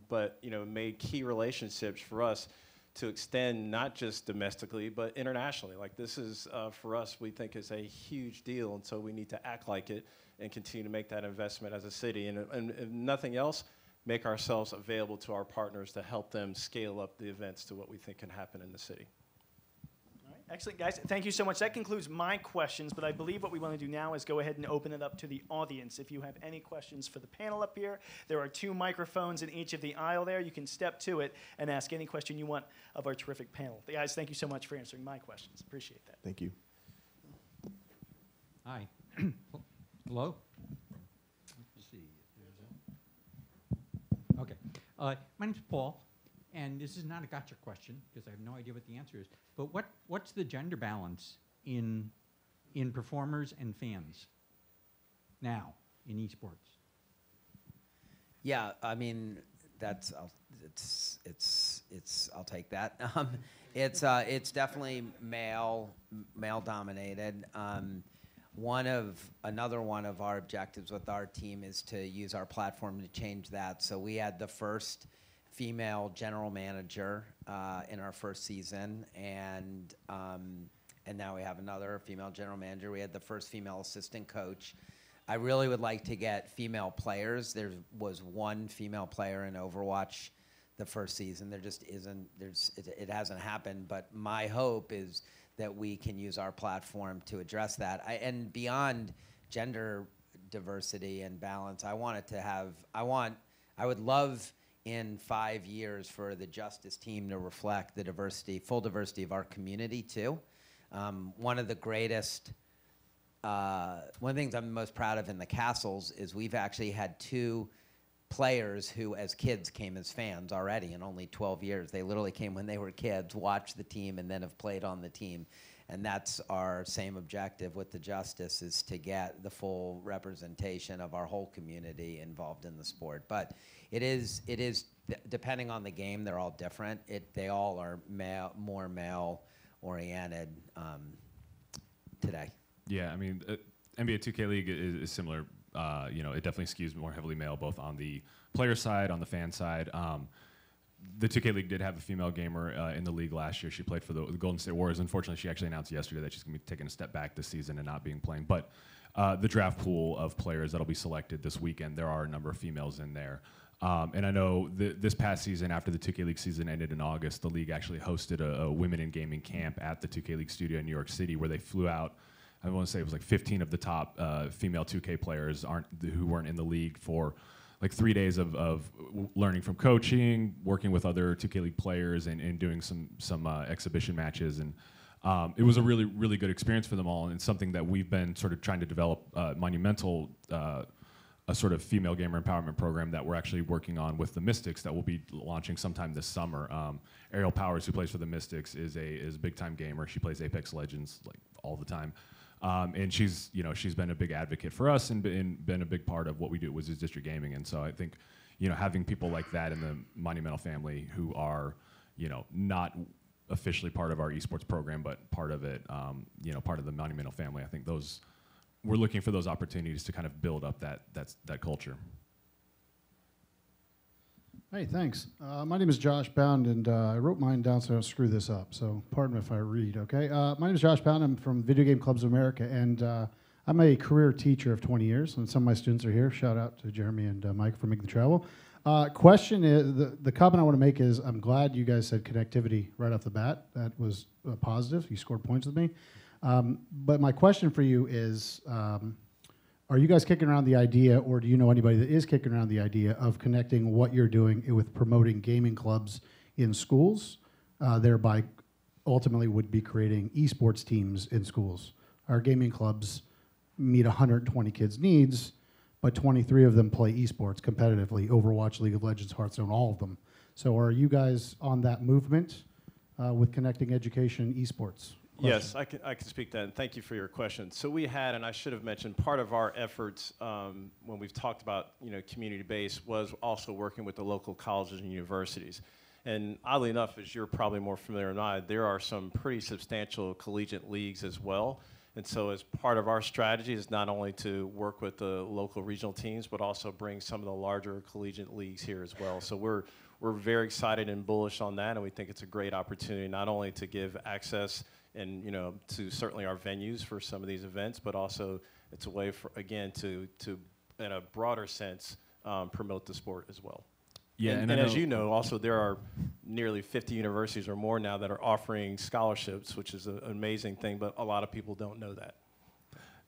but, made key relationships for us to extend not just domestically, but internationally. Like this is, for us, we think is a huge deal, and so we need to act like it and continue to make that investment as a city. And if nothing else, make ourselves available to our partners to help them scale up the events to what we think can happen in the city. All right, excellent, guys. Thank you so much. That concludes my questions, but I believe what we want to do now is go ahead and open it up to the audience. If you have any questions for the panel up here, there are 2 microphones in each of the aisle there. You can step to it and ask any question you want of our terrific panel. Guys, thank you so much for answering my questions. Appreciate that. Thank you. Hi. Hello? Let's see. Okay. My name's Paul, and this is not a gotcha question because I have no idea what the answer is. But what's the gender balance in performers and fans now in esports? Yeah, I mean I'll take that. It's definitely male dominated. Another one of our objectives with our team is to use our platform to change that. So we had the first female general manager in our first season, and now we have another female general manager. We had the first female assistant coach. I really would like to get female players. There was one female player in Overwatch the first season. There just isn't. It hasn't happened. But my hope is that we can use our platform to address that. And beyond gender diversity and balance, I would love in 5 years for the Justice team to reflect the full diversity of our community too. One of the things I'm most proud of in the Castles is we've actually had 2 players who as kids came as fans already in only 12 years. They literally came when they were kids, watched the team, and then have played on the team. And that's our same objective with the Justice, is to get the full representation of our whole community involved in the sport. But it is depending on the game, they're all different. They all are more male-oriented today. Yeah, I mean, NBA 2K League is similar. It definitely skews more heavily male, both on the player side, on the fan side. The 2K League did have a female gamer in the league last year. She played for the Golden State Warriors. Unfortunately, she actually announced yesterday that she's going to be taking a step back this season and not being playing. But the draft pool of players that'll be selected this weekend, there are a number of females in there. And I know this past season, after the 2K League season ended in August, the league actually hosted a women in gaming camp at the 2K League studio in New York City, where they flew out, I want to say it was like 15 of the top female 2K players who weren't in the league for like 3 days of learning from coaching, working with other 2K League players, and doing some exhibition matches. And it was a really, really good experience for them all, and it's something that we've been sort of trying to develop Monumental, a sort of female gamer empowerment program that we're actually working on with the Mystics that will be launching sometime this summer. Ariel Powers, who plays for the Mystics, is a big-time gamer. She plays Apex Legends like all the time. And she's been a big advocate for us and been a big part of what we do with Wizards District Gaming. And so I think, having people like that in the Monumental family who are, not officially part of our esports program, but part of it, part of the Monumental family, I think we're looking for those opportunities to kind of build up that culture. Hey, thanks. My name is Josh Bound, and I wrote mine down so I don't screw this up, so pardon if I read, okay? My name is Josh Bound. I'm from Video Game Clubs of America, and I'm a career teacher of 20 years, and some of my students are here. Shout out to Jeremy and Mike for making the travel. Question is, the comment I want to make is, I'm glad you guys said connectivity right off the bat. That was positive. You scored points with me. But my question for you is, are you guys kicking around the idea, or do you know anybody that is kicking around the idea of connecting what you're doing with promoting gaming clubs in schools, thereby ultimately would be creating esports teams in schools. Our gaming clubs meet 120 kids' needs, but 23 of them play esports competitively, Overwatch, League of Legends, Hearthstone, all of them. So are you guys on that movement with connecting education esports? Yes, I can speak to that, and thank you for your question. So we had, and I should have mentioned, part of our efforts when we've talked about community-based was also working with the local colleges and universities. And oddly enough, as you're probably more familiar than I, there are some pretty substantial collegiate leagues as well. And so as part of our strategy is not only to work with the local regional teams, but also bring some of the larger collegiate leagues here as well. So we're very excited and bullish on that, and we think it's a great opportunity not only to give access and to certainly our venues for some of these events, but also it's a way for, again, to in a broader sense, promote the sport as well. Yeah, and as you know, also there are nearly 50 universities or more now that are offering scholarships, which is an amazing thing, but a lot of people don't know that.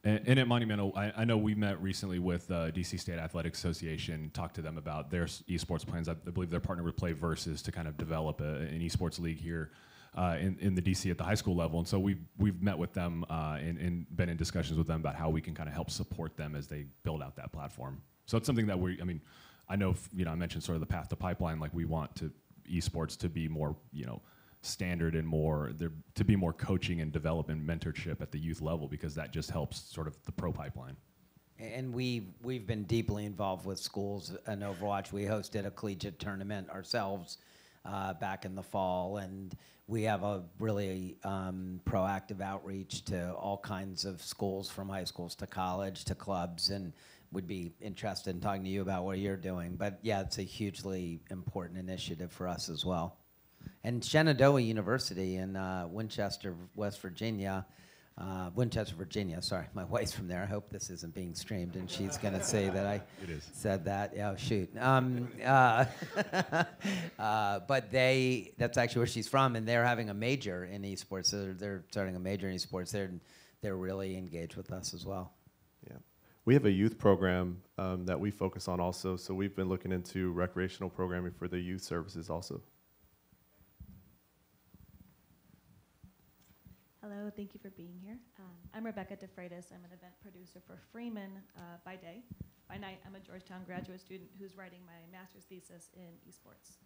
And at Monumental, I know we met recently with DC State Athletic Association, talked to them about their esports plans. I believe they're partnered with Play Versus to kind of develop an esports league here in the DC at the high school level. And so we've met with them and been in discussions with them about how we can kind of help support them as they build out that platform. So it's something that I know, I mentioned sort of the path to pipeline, like we want esports to be more, standard and to be more coaching and development mentorship at the youth level, because that just helps sort of the pro pipeline. And we've been deeply involved with schools in Overwatch. We hosted a collegiate tournament ourselves back in the fall, and we have a really proactive outreach to all kinds of schools, from high schools to college to clubs, and would be interested in talking to you about what you're doing. But yeah, it's a hugely important initiative for us as well. And Shenandoah University in Winchester, Virginia, sorry, my wife's from there. I hope this isn't being streamed and she's gonna say that I said that. Yeah, shoot. But that's actually where she's from, and they're having a major in esports. So they're starting a major in esports. They're really engaged with us as well. Yeah. We have a youth program that we focus on also, so we've been looking into recreational programming for the youth services also. Hello, thank you for being here. I'm Rebecca DeFreitas. I'm an event producer for Freeman by day. By night, I'm a Georgetown graduate student who's writing my master's thesis in esports.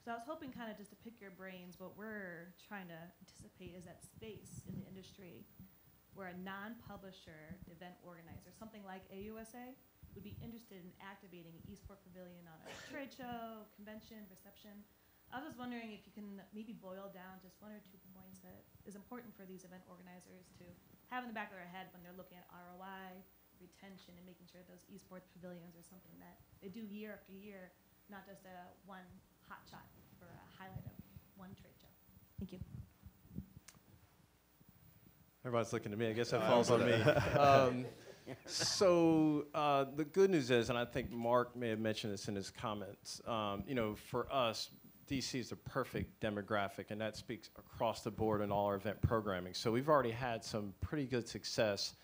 So I was hoping kind of just to pick your brains. What we're trying to anticipate is that space in the industry where a non-publisher event organizer, something like AUSA, would be interested in activating an eSport pavilion on a trade show, convention, reception. I was just wondering if you can maybe boil down just one or two points that is important for these event organizers to have in the back of their head when they're looking at ROI, retention, and making sure those esports pavilions are something that they do year after year, not just a one hot shot for a highlight of one trade show. Thank you. Everybody's looking at me. I guess that falls on me. So the good news is, and I think Mark may have mentioned this in his comments, for us, DC is the perfect demographic, and that speaks across the board in all our event programming. So we've already had some pretty good success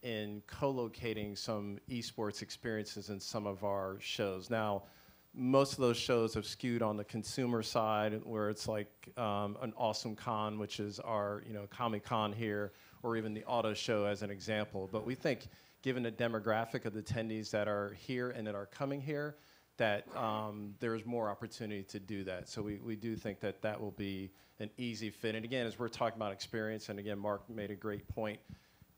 in co-locating some esports experiences in some of our shows. Now, most of those shows have skewed on the consumer side, where it's like an Awesome Con, which is our Comic-Con here, or even the auto show as an example. But we think, given the demographic of the attendees that are here and that are coming here, that there's more opportunity to do that. So we do think that will be an easy fit. And again, as we're talking about experience, and again, Mark made a great point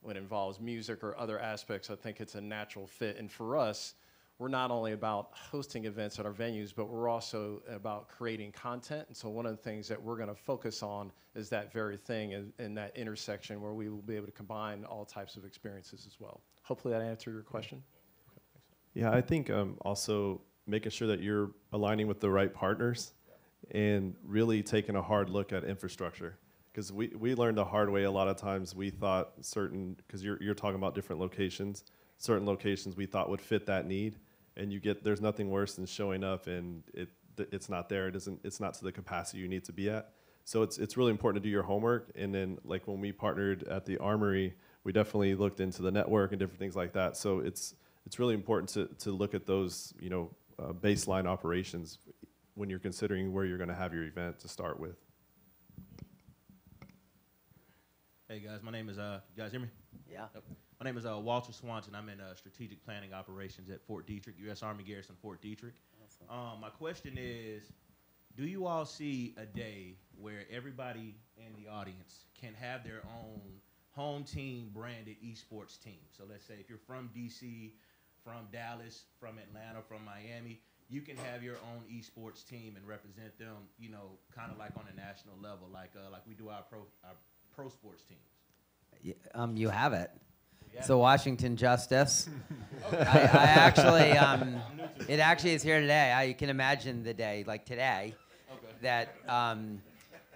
when it involves music or other aspects, I think it's a natural fit. And for us, we're not only about hosting events at our venues, but we're also about creating content. And so one of the things that we're gonna focus on is that very thing in that intersection where we will be able to combine all types of experiences as well. Hopefully that answered your question. Yeah, I think also making sure that you're aligning with the right partners and really taking a hard look at infrastructure. Because we learned the hard way a lot of times. We thought because you're talking about different locations, certain locations we thought would fit that need, and there's nothing worse than showing up and it's not there. It's not to the capacity you need to be at. So it's really important to do your homework. And then like when we partnered at the Armory, we definitely looked into the network and different things like that. So it's really important to look at those baseline operations when you're considering where you're going to have your event to start with. Hey guys, my name is you guys hear me? Yeah. Yep. My name is Walter Swanson. I'm in strategic planning operations at Fort Detrick, U.S. Army Garrison Fort Detrick. Awesome. My question is, do you all see a day where everybody in the audience can have their own home team branded esports team? So let's say if you're from DC, from Dallas, from Atlanta, from Miami, you can have your own esports team and represent them, you know, kind of like on a national level, like we do our pro sports teams. You have it. Yeah. It's the Washington Justice. I actually, it actually is here today. You can imagine the day, like today, that, and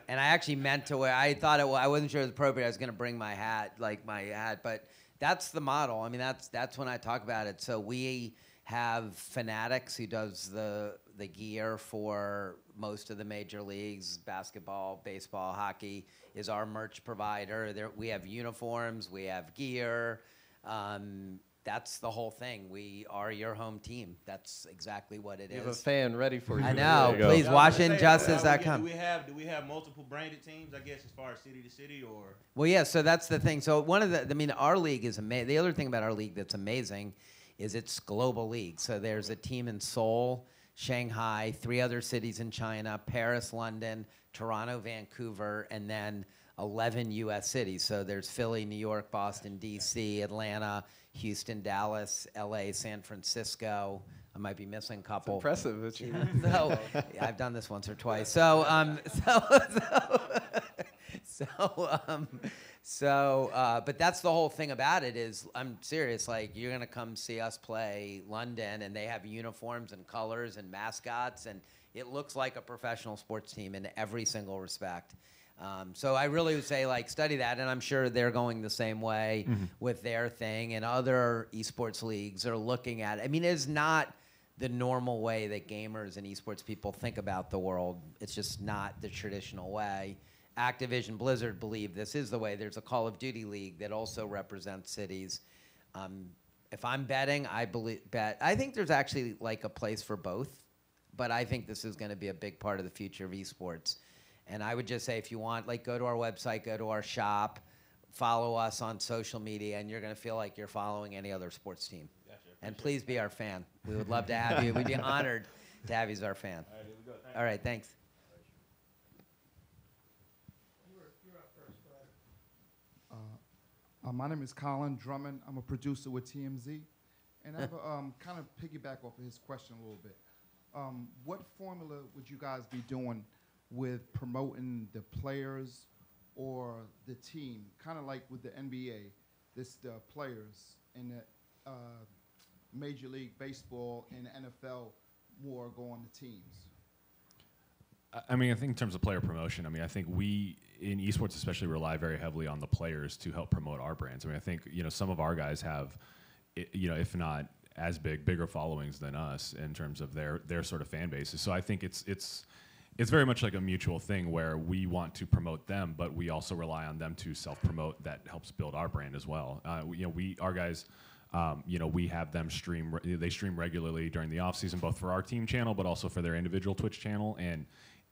I actually meant to wear, I thought I wasn't sure it was appropriate. I was going to bring my hat, but that's the model. I mean, that's when I talk about it. So we have Fanatics, who does the gear for most of the major leagues, basketball, baseball, hockey, is our merch provider. We have uniforms, we have gear. That's the whole thing. We are your home team. That's exactly what it is. You have a fan ready for you. I know. There you go. Please, WashingtonJustice.com. Do we have multiple branded teams, I guess, as far as city to city, or? Well, yeah, so that's the thing. So our league is amazing. The other thing about our league that's amazing is it's global league. So there's a team in Seoul, Shanghai, 3 other cities in China, Paris, London, Toronto, Vancouver, and then 11 U.S. cities. So there's Philly, New York, Boston, D.C., Atlanta, Houston, Dallas, L.A., San Francisco. I might be missing a couple. It's impressive that you. So yeah, I've done this once or twice. But that's the whole thing about it is, I'm serious, like, you're going to come see us play London, and they have uniforms and colors and mascots, and it looks like a professional sports team in every single respect. So I really would say, like, study that, and I'm sure they're going the same way with their thing, and other esports leagues are looking at it. I mean, it's not the normal way that gamers and esports people think about the world. It's just not the traditional way. Activision Blizzard believe this is the way. There's a Call of Duty league that also represents cities. If I'm betting, I think there's actually like a place for both, but I think this is going to be a big part of the future of esports. And I would just say, if you want, like, go to our website, go to our shop, follow us on social media, and you're going to feel like you're following any other sports team. Gotcha. And please be our fan. We would love to have you. We'd be honored to have you as our fan. All right, here we go. Thank All right, thanks. My name is Colin Drummond. I'm a producer with TMZ. And I have a kind of piggyback off of his question a little bit. What formula would you guys be doing with promoting the players or the team? Kind of like with the NBA, the players in the Major League Baseball and the NFL more go on the teams. I mean, I think in terms of player promotion, I mean, I think we in esports especially rely very heavily on the players to help promote our brands. I mean, I think, you know, some of our guys have, you know, if not as bigger followings than us in terms of their sort of fan bases. So I think it's very much like a mutual thing where we want to promote them, but we also rely on them to self-promote. That helps build our brand as well. You know, our guys, you know, we have them stream. They stream regularly during the off season, both for our team channel, but also for their individual Twitch channel.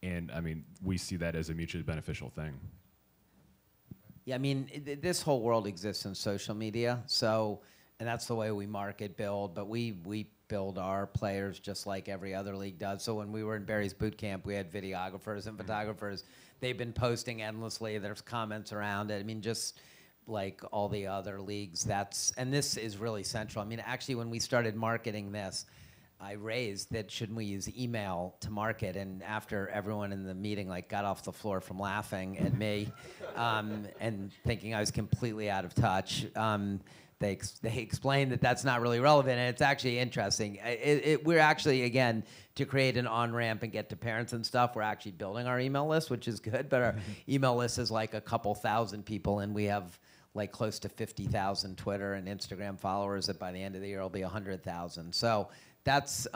And I mean, we see that as a mutually beneficial thing. Yeah, I mean, this whole world exists in social media, so, and that's the way we market, build, but we build our players just like every other league does. So when we were in Barry's boot camp, we had videographers and photographers. They've been posting endlessly. There's comments around it. I mean, just like all the other leagues, and this is really central. I mean, actually, when we started marketing this, I raised that shouldn't we use email to market, and after everyone in the meeting like got off the floor from laughing at me and thinking I was completely out of touch, they explained that that's not really relevant, and it's actually interesting. We're actually, again, to create an on-ramp and get to parents and stuff, we're actually building our email list, which is good, but our email list is like a couple thousand people, and we have like close to 50,000 Twitter and Instagram followers that by the end of the year will be 100,000. So that's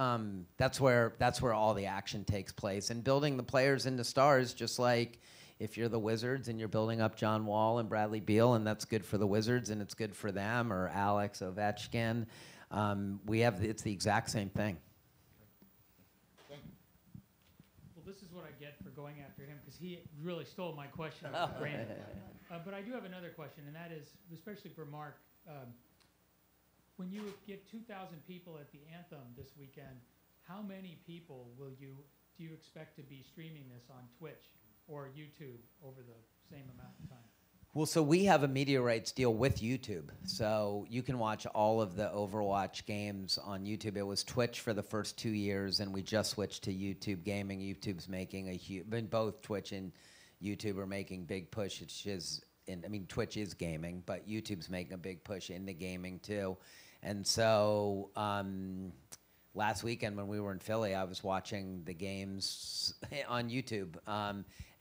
where all the action takes place, and building the players into stars, just like if you're the Wizards and you're building up John Wall and Bradley Beal, and that's good for the Wizards and it's good for them, or Alex Ovechkin, it's the exact same thing. Well, this is what I get for going after him because he really stole my question out of Brandon. But I do have another question, and that is, especially for Mark, when you get 2,000 people at the Anthem this weekend, how many people do you expect to be streaming this on Twitch or YouTube over the same amount of time? Well, so we have a media rights deal with YouTube. So you can watch all of the Overwatch games on YouTube. It was Twitch for the first 2 years, and we just switched to YouTube Gaming. YouTube's making a huge, both Twitch and YouTube are making big pushes. Twitch is gaming, but YouTube's making a big push into gaming too. And so last weekend when we were in Philly, I was watching the games on YouTube.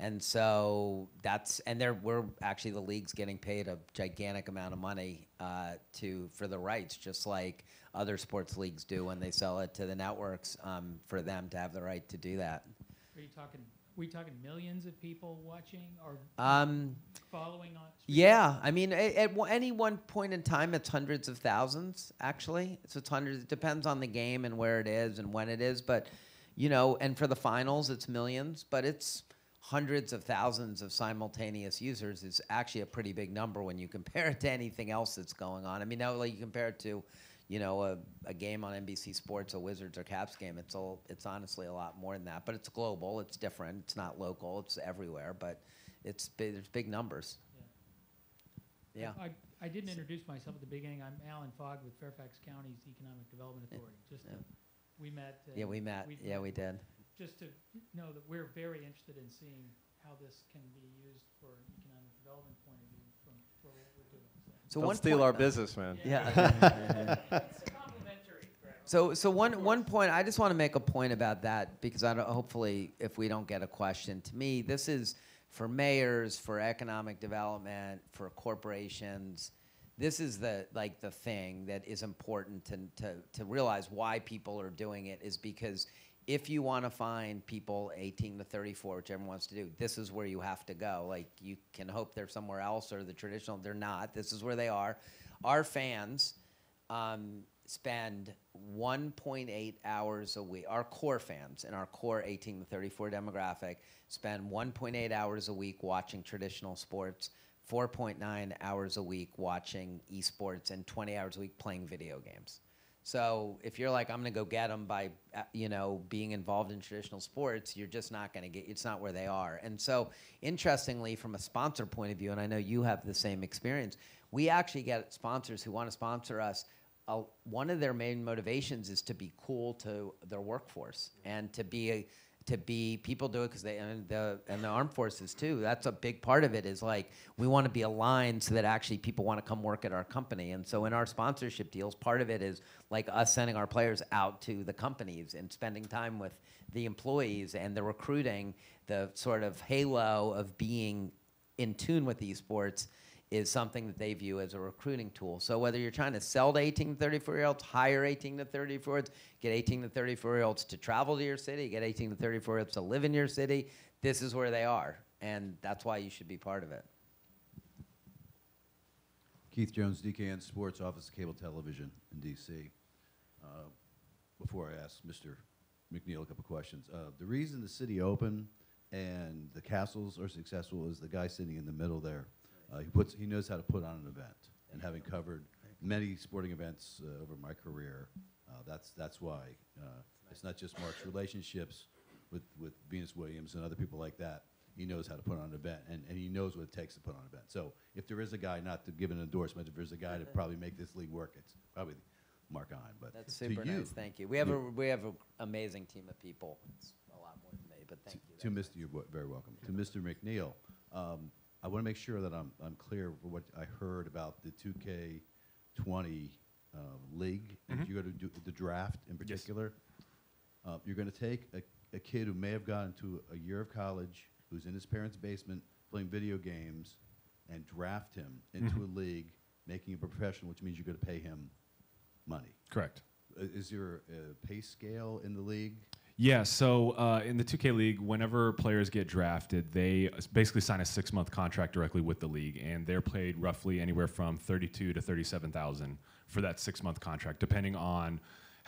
And so we're actually, the league's getting paid a gigantic amount of money for the rights, just like other sports leagues do when they sell it to the networks, for them to have the right to do that. Are we talking millions of people watching or following on? Yeah, I mean, at any one point in time, it's hundreds of thousands, actually. So it's hundreds. It depends on the game and where it is and when it is. But, and for the finals, it's millions. But it's hundreds of thousands of simultaneous users. Is actually a pretty big number when you compare it to anything else that's going on. I mean, now like you compare it to, a game on NBC Sports, a Wizards or Caps game, it's honestly a lot more than that. But it's global. It's different. It's not local. It's everywhere. But there's big numbers. Yeah. I didn't introduce myself at the beginning. I'm Alan Fogg with Fairfax County's Economic Development Authority. We met. We met. We did. Just to know that we're very interested in seeing how this can be used for an economic development point of view for what we're doing. So don't steal our business, man. Yeah. It's complimentary. So one point, I just want to make a point about that because hopefully if we don't get a question, to me, this is for mayors, for economic development, for corporations. This is the thing that is important to realize why people are doing it is because if you want to find people 18 to 34, which everyone wants to do, this is where you have to go. Like, you can hope they're somewhere else or the traditional. They're not. This is where they are. Our fans spend 1.8 hours a week. Our core fans and our core 18 to 34 demographic spend 1.8 hours a week watching traditional sports, 4.9 hours a week watching esports, and 20 hours a week playing video games. So if you're like, I'm going to go get them by, being involved in traditional sports, you're just not going to get, it's not where they are. And so interestingly, from a sponsor point of view, and I know you have the same experience, we actually get sponsors who want to sponsor us. One of their main motivations is to be cool to their workforce and to be people do it because and the armed forces too. That's a big part of it is like we want to be aligned so that actually people want to come work at our company. And so in our sponsorship deals, part of it is like us sending our players out to the companies and spending time with the employees and the recruiting, the sort of halo of being in tune with esports is something that they view as a recruiting tool. So whether you're trying to sell to 18 to 34-year-olds, hire 18 to 34-year-olds, get 18 to 34-year-olds to travel to your city, get 18 to 34-year-olds to live in your city, this is where they are. And that's why you should be part of it. Keith Jones, DKN Sports, Office of Cable Television in D.C. Before I ask Mr. McNeil a couple questions, the reason the city open and the castles are successful is the guy sitting in the middle there. He knows how to put on an event, and having covered many sporting events over my career, that's why. It's not just Mark's relationships with Venus Williams and other people like that. He knows how to put on an event, and he knows what it takes to put on an event. So if there is a guy, not to give an endorsement, if there's a guy to probably make this league work, it's probably Mark Hine. But that's super nice. Thank you. We have an amazing team of people. It's a lot more than me, but thank you. To Mr. You're very welcome. To Mr. McNeil. I want to make sure that I'm clear for what I heard about the 2K20 league. Mm-hmm. If you're going to do the draft in particular, you're going to take a kid who may have gone to a year of college, who's in his parents' basement playing video games, and draft him into a league, making him a professional, which means you're going to pay him money. Correct. Is there a pay scale in the league? Yeah, so in the 2K League, whenever players get drafted, they basically sign a 6-month contract directly with the league, and they're paid roughly anywhere from $32,000 to $37,000 for that 6-month contract, depending on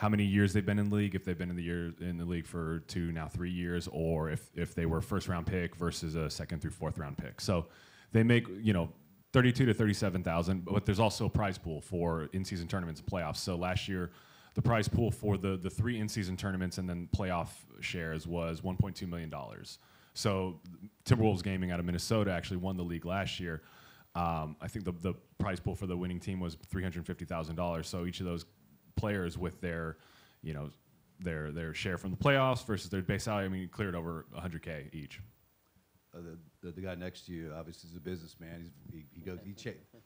how many years they've been in the league, if they've been in the league for 2, now 3 years, or if they were first round pick versus a second through fourth round pick. So they make, 32 to 37,000, but there's also a prize pool for in-season tournaments and playoffs. So last year, the prize pool for the 3 in-season tournaments and then playoff shares was $1.2 million. So Timberwolves Gaming out of Minnesota actually won the league last year. I think the prize pool for the winning team was $350,000. So each of those players with their share from the playoffs versus their base salary, cleared over $100K each. The guy next to you obviously is a businessman.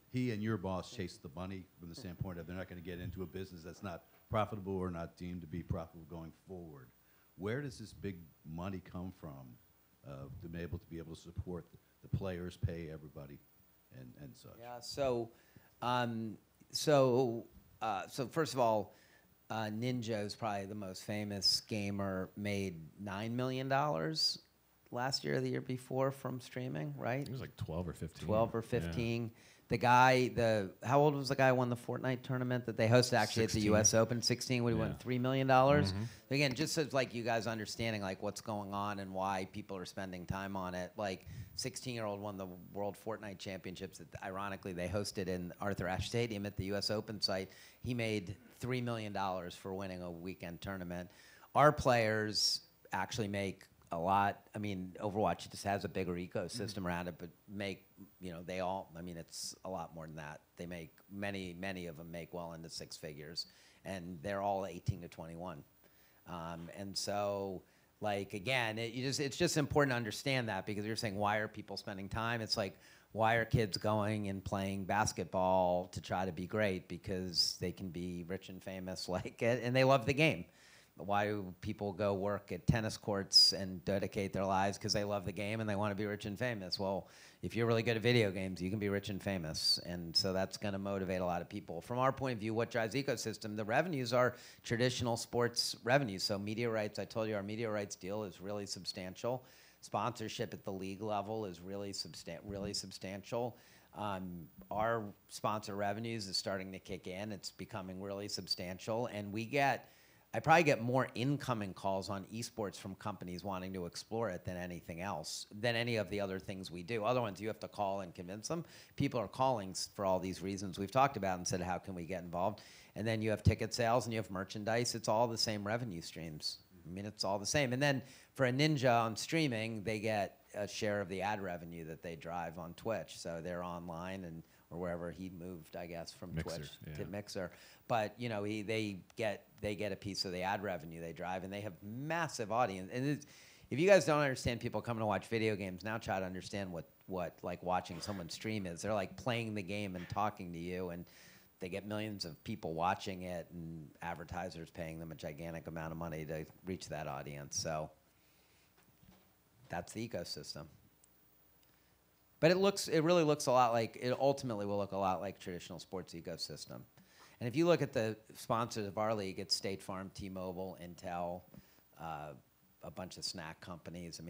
He and your boss chase the money from the standpoint of they're not going to get into a business that's not profitable or not deemed to be profitable going forward. Where does this big money come from to be able to support the players, pay everybody, and such? Yeah. So first of all, Ninja is probably the most famous gamer. Made $9 million last year or the year before from streaming, right? It was like 12 or 15. 12 or 15. Yeah. The guy, how old was the guy who won the Fortnite tournament that they hosted actually 16. At the U.S. Open? 16, when he won $3 million. Mm-hmm. Again, just so like you guys understanding like what's going on and why people are spending time on it. Like 16-year-old won the World Fortnite Championships that ironically they hosted in Arthur Ashe Stadium at the U.S. Open site. He made $3 million for winning a weekend tournament. Our players actually make a lot. Overwatch just has a bigger ecosystem around it, but they all, it's a lot more than that. They make, many of them make well into 6 figures, and they're all 18 to 21. And so, again, it's just important to understand that, because you're saying, why are people spending time? It's like, why are kids going and playing basketball to try to be great? Because they can be rich and famous and they love the game. Why do people go work at tennis courts and dedicate their lives? Because they love the game and they want to be rich and famous. Well, if you're really good at video games, you can be rich and famous. And so that's going to motivate a lot of people. From our point of view, what drives the ecosystem? The revenues are traditional sports revenues. So media rights, I told you our media rights deal is really substantial. Sponsorship at the league level is really substantial. Our sponsor revenues is starting to kick in. It's becoming really substantial. And I probably get more incoming calls on esports from companies wanting to explore it than anything else, than any of the other things we do. Other ones you have to call and convince them. People are calling for all these reasons we've talked about and said, how can we get involved? And then you have ticket sales and you have merchandise. It's all the same revenue streams. It's all the same. And then for a Ninja on streaming, they get a share of the ad revenue that they drive on Twitch. So they're online or wherever he moved, I guess, from Mixer, Twitch to Mixer. But they get a piece of the ad revenue they drive, and they have massive audience. And if you guys don't understand people coming to watch video games, now try to understand what like watching someone stream is. They're like playing the game and talking to you, and they get millions of people watching it, and advertisers paying them a gigantic amount of money to reach that audience. So that's the ecosystem. But it really looks a lot like, it ultimately will look a lot like traditional sports ecosystem. And if you look at the sponsors of our league, it's State Farm, T-Mobile, Intel, a bunch of snack companies.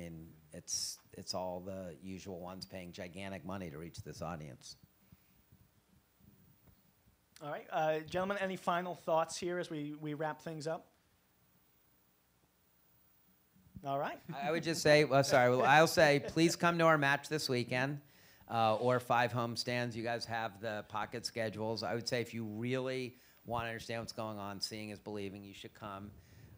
It's all the usual ones paying gigantic money to reach this audience. All right, gentlemen, any final thoughts here as we wrap things up? All right. I would just say, I'll say, please come to our match this weekend, or 5 homestands. You guys have the pocket schedules. I would say if you really want to understand what's going on, seeing is believing, you should come.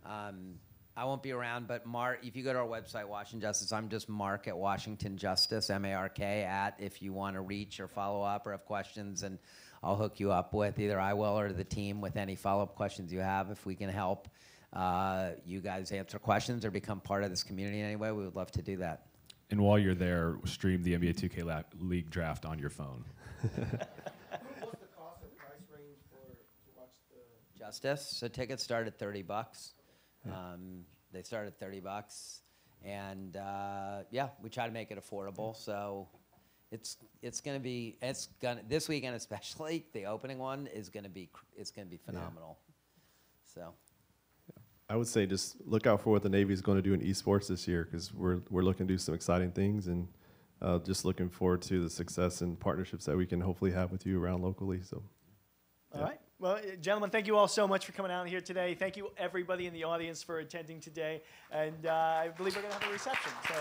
I won't be around, but Mark, if you go to our website, Washington Justice, I'm just Mark at Washington Justice, M-A-R-K, if you want to reach or follow up or have questions, and I'll hook you up with either I will or the team with any follow-up questions you have if we can help. You guys answer questions or become part of this community in any way, we would love to do that. And while you're there, stream the NBA 2K League draft on your phone. What's the cost or price range to watch the Justice? So tickets start at $30. They start at $30, and we try to make it affordable. So it's gonna be this weekend especially, the opening one is gonna be phenomenal. Yeah. So. I would say just look out for what the Navy is going to do in esports this year, because we're looking to do some exciting things, and just looking forward to the success and partnerships that we can hopefully have with you around locally. So, All right. Well, gentlemen, thank you all so much for coming out here today. Thank you, everybody in the audience, for attending today. And I believe we're going to have a reception. So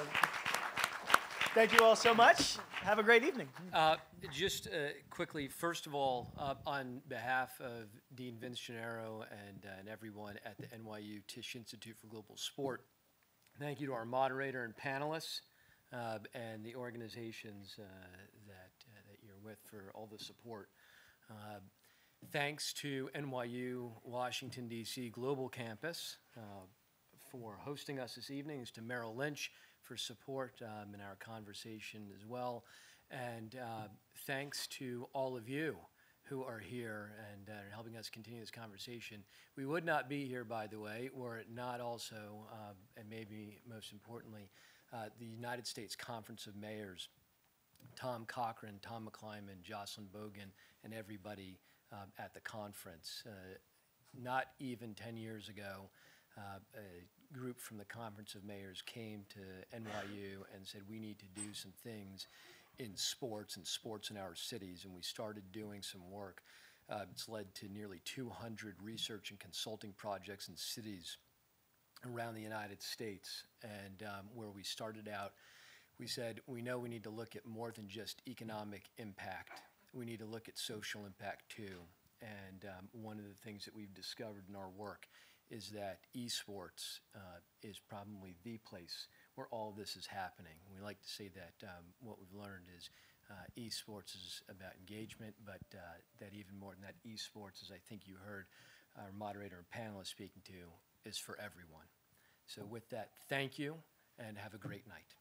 thank you all so much. Have a great evening. Just quickly, first of all, on behalf of Dean Vince Gennaro and everyone at the NYU Tisch Institute for Global Sport, thank you to our moderator and panelists and the organizations that you're with for all the support. Thanks to NYU Washington, D.C. Global Campus for hosting us this evening. Thanks to Merrill Lynch for support in our conversation as well. And thanks to all of you who are here and are helping us continue this conversation. We would not be here, by the way, were it not also, and maybe most importantly, the United States Conference of Mayors, Tom Cochran, Tom McClyman, Jocelyn Bogan, and everybody at the conference. Not even 10 years ago, a group from the Conference of Mayors came to NYU and said, we need to do some things in sports and sports in our cities, and we started doing some work. It's led to nearly 200 research and consulting projects in cities around the United States. And where we started out, we said, we know we need to look at more than just economic impact. We need to look at social impact too. And one of the things that we've discovered in our work is that esports is probably the place where all this is happening. We like to say that what we've learned is esports is about engagement, but that even more than that, esports, as I think you heard our moderator and panelist speaking to, is for everyone. So with that, thank you and have a great night.